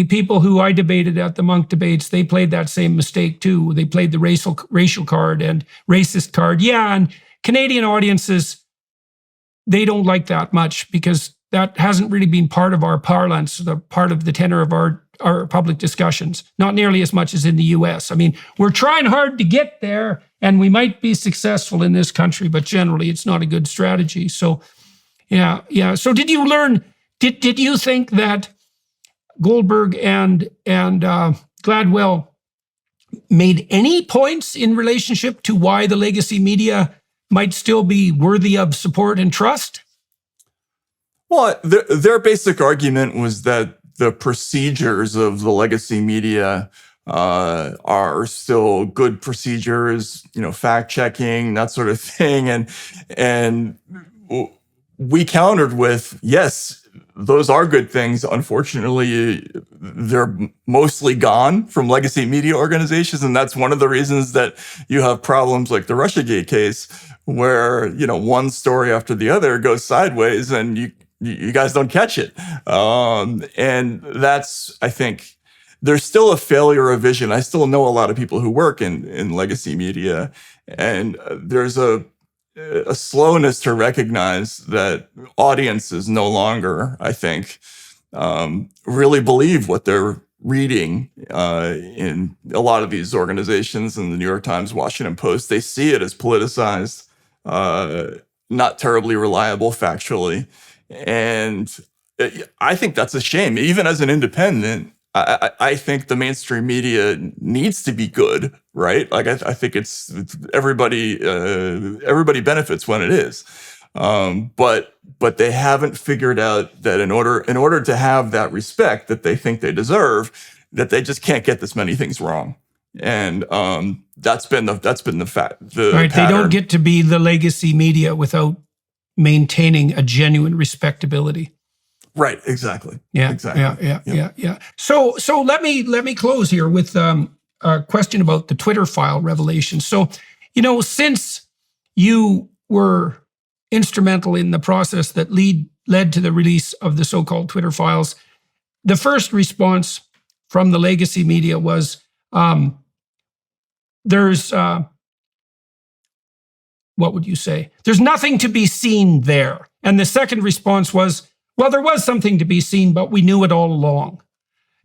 people who I debated at the Munk debates, they played that same mistake too. They played the racial card and racist card. Yeah, and Canadian audiences, they don't like that much because that hasn't really been part of our parlance, the part of the tenor of our public discussions, not nearly as much as in the U.S. I mean, we're trying hard to get there, and we might be successful in this country, but generally it's not a good strategy. So, yeah. So did you learn... Did you think that Goldberg and Gladwell made any points in relationship to why the legacy media might still be worthy of support and trust? Well, their basic argument was that the procedures of the legacy media are still good procedures, fact checking, that sort of thing, and we countered with, yes, those are good things. Unfortunately, they're mostly gone from legacy media organizations. And that's one of the reasons that you have problems like the Russiagate case, where, one story after the other goes sideways and you guys don't catch it. And that's, I think, there's still a failure of vision. I still know a lot of people who work in legacy media, and there's a slowness to recognize that audiences no longer, I think, really believe what they're reading in a lot of these organizations, in the New York Times, Washington Post, they see it as politicized, not terribly reliable factually. And I think that's a shame. Even as an independent, I think the mainstream media needs to be good, right? Like I think it's everybody benefits when it is. But they haven't figured out that in order to have that respect that they think they deserve, that they just can't get this many things wrong. And that's been the fact. Right, they don't get to be the legacy media without maintaining a genuine respectability. Right, exactly. Yeah, exactly. Yeah. So let me close here with a question about the Twitter file revelation. So, since you were instrumental in the process that led to the release of the so-called Twitter files, the first response from the legacy media was, there's, what would you say? There's nothing to be seen there. And the second response was, well, there was something to be seen, but we knew it all along.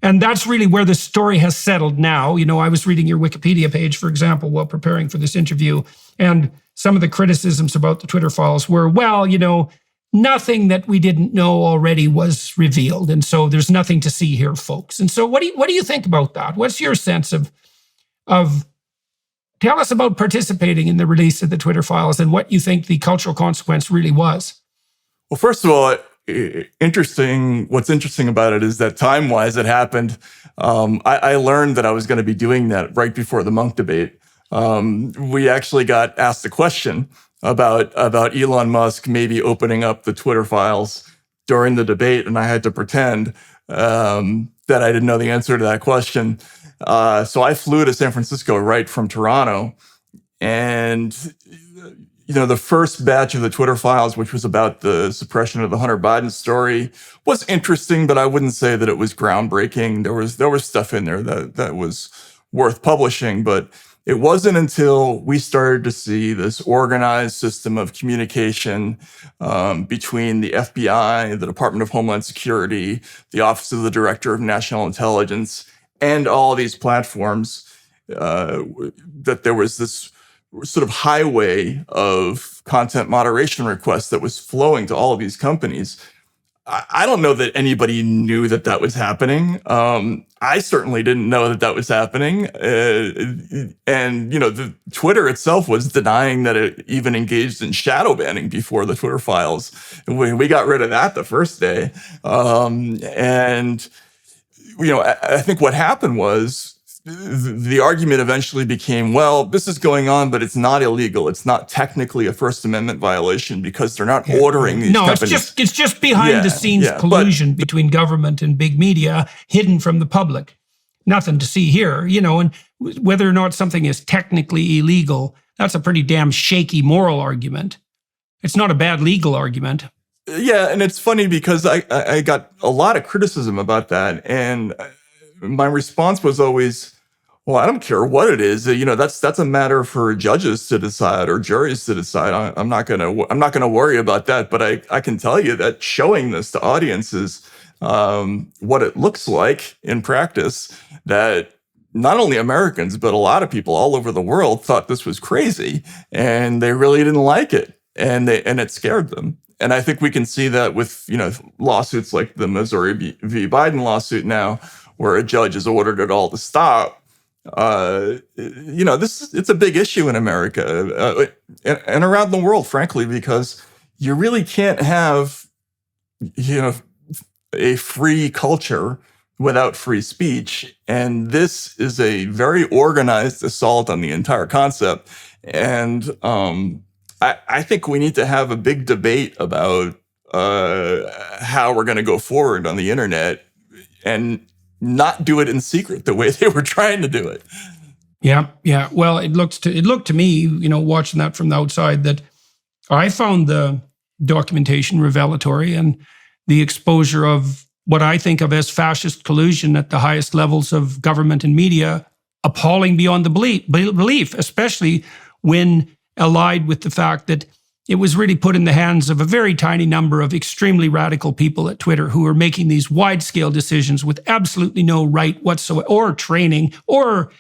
And that's really where the story has settled now. I was reading your Wikipedia page, for example, while preparing for this interview, and some of the criticisms about the Twitter files were, well, nothing that we didn't know already was revealed. And so there's nothing to see here, folks. And so what do you think about that? What's your sense of tell us about participating in the release of the Twitter files and what you think the cultural consequence really was? Well, first of all, what's interesting about it is that time-wise it happened. I learned that I was going to be doing that right before the Munk debate. We actually got asked a question about Elon Musk maybe opening up the Twitter files during the debate, and I had to pretend that I didn't know the answer to that question. So I flew to San Francisco right from Toronto, and the first batch of the Twitter files, which was about the suppression of the Hunter Biden story, was interesting, but I wouldn't say that it was groundbreaking. There was stuff in there that was worth publishing, but it wasn't until we started to see this organized system of communication between the FBI, the Department of Homeland Security, the Office of the Director of National Intelligence, and all these platforms, that there was this sort of highway of content moderation requests that was flowing to all of these companies. I don't know that anybody knew that was happening. I certainly didn't know that was happening. And the Twitter itself was denying that it even engaged in shadow banning before the Twitter files. We got rid of that the first day. And I think what happened was, the argument eventually became, well, this is going on, but it's not illegal. It's not technically a First Amendment violation because they're not ordering these companies. It's just behind the scenes collusion between government and big media, hidden from the public. Nothing to see here, and whether or not something is technically illegal, that's a pretty damn shaky moral argument. It's not a bad legal argument. Yeah, and it's funny because I got a lot of criticism about that, and my response was always, well, I don't care what it is. That's a matter for judges to decide or juries to decide. I'm not gonna worry about that. But I can tell you that showing this to audiences, what it looks like in practice, that not only Americans but a lot of people all over the world thought this was crazy, and they really didn't like it, and it scared them. And I think we can see that with lawsuits like the Missouri v. Biden lawsuit now, where a judge has ordered it all to stop. It's a big issue in America and around the world, frankly, because you really can't have, a free culture without free speech. And this is a very organized assault on the entire concept. And I think we need to have a big debate about how we're going to go forward on the internet, and not do it in secret the way they were trying to do it. Yeah. Well, it looked to me, watching that from the outside, that I found the documentation revelatory, and the exposure of what I think of as fascist collusion at the highest levels of government and media appalling beyond the belief, especially when allied with the fact that it was really put in the hands of a very tiny number of extremely radical people at Twitter who were making these wide-scale decisions with absolutely no right whatsoever, or training, or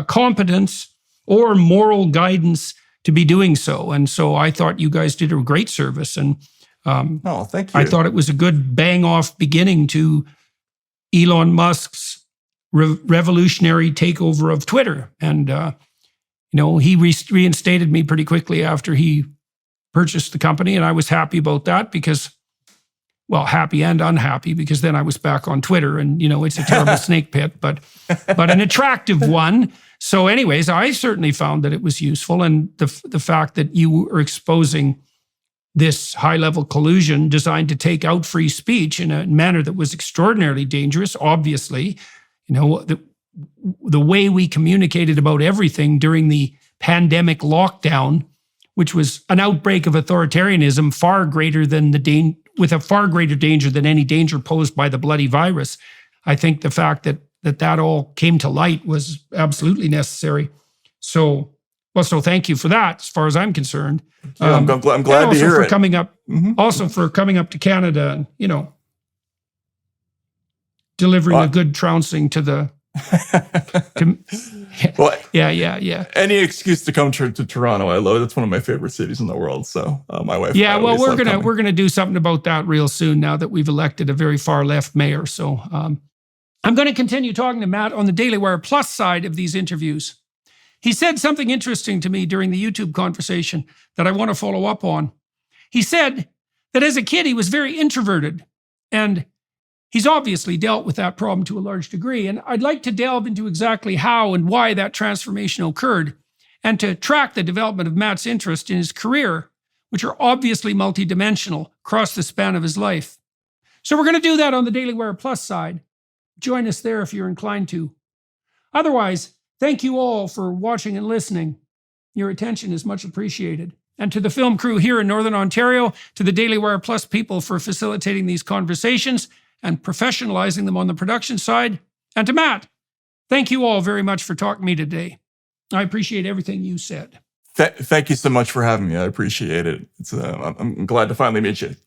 competence, or moral guidance to be doing so. And so I thought you guys did a great service. And thank you. I thought it was a good bang-off beginning to Elon Musk's revolutionary takeover of Twitter. And, he reinstated me pretty quickly after he purchased the company. And I was happy about that because, well, happy and unhappy, because then I was back on Twitter and, it's a terrible snake pit, but an attractive one. So anyways, I certainly found that it was useful. And the fact that you were exposing this high-level collusion designed to take out free speech in a manner that was extraordinarily dangerous, obviously, the way we communicated about everything during the pandemic lockdown, which was an outbreak of authoritarianism far greater than with a far greater danger than any danger posed by the bloody virus. I think the fact that all came to light was absolutely necessary. So thank you for that, as far as I'm concerned. Yeah, I'm glad to hear it. Also for coming up to Canada and, delivering a good trouncing to the... Yeah. Any excuse to come to Toronto, I love it. It's one of my favorite cities in the world. So my wife. Yeah, well, we're gonna do something about that real soon. Now that we've elected a very far left mayor, so I'm going to continue talking to Matt on the Daily Wire Plus side of these interviews. He said something interesting to me during the YouTube conversation that I want to follow up on. He said that as a kid he was very introverted, and he's obviously dealt with that problem to a large degree, and I'd like to delve into exactly how and why that transformation occurred, and to track the development of Matt's interest in his career, which are obviously multidimensional across the span of his life. So we're going to do that on the Daily Wire Plus side. Join us there if you're inclined to. Otherwise, thank you all for watching and listening. Your attention is much appreciated. And to the film crew here in Northern Ontario, to the Daily Wire Plus people for facilitating these conversations and professionalizing them on the production side, and to Matt, thank you all very much for talking to me today. I appreciate everything you said. Thank you so much for having me. I appreciate it. I'm glad to finally meet you.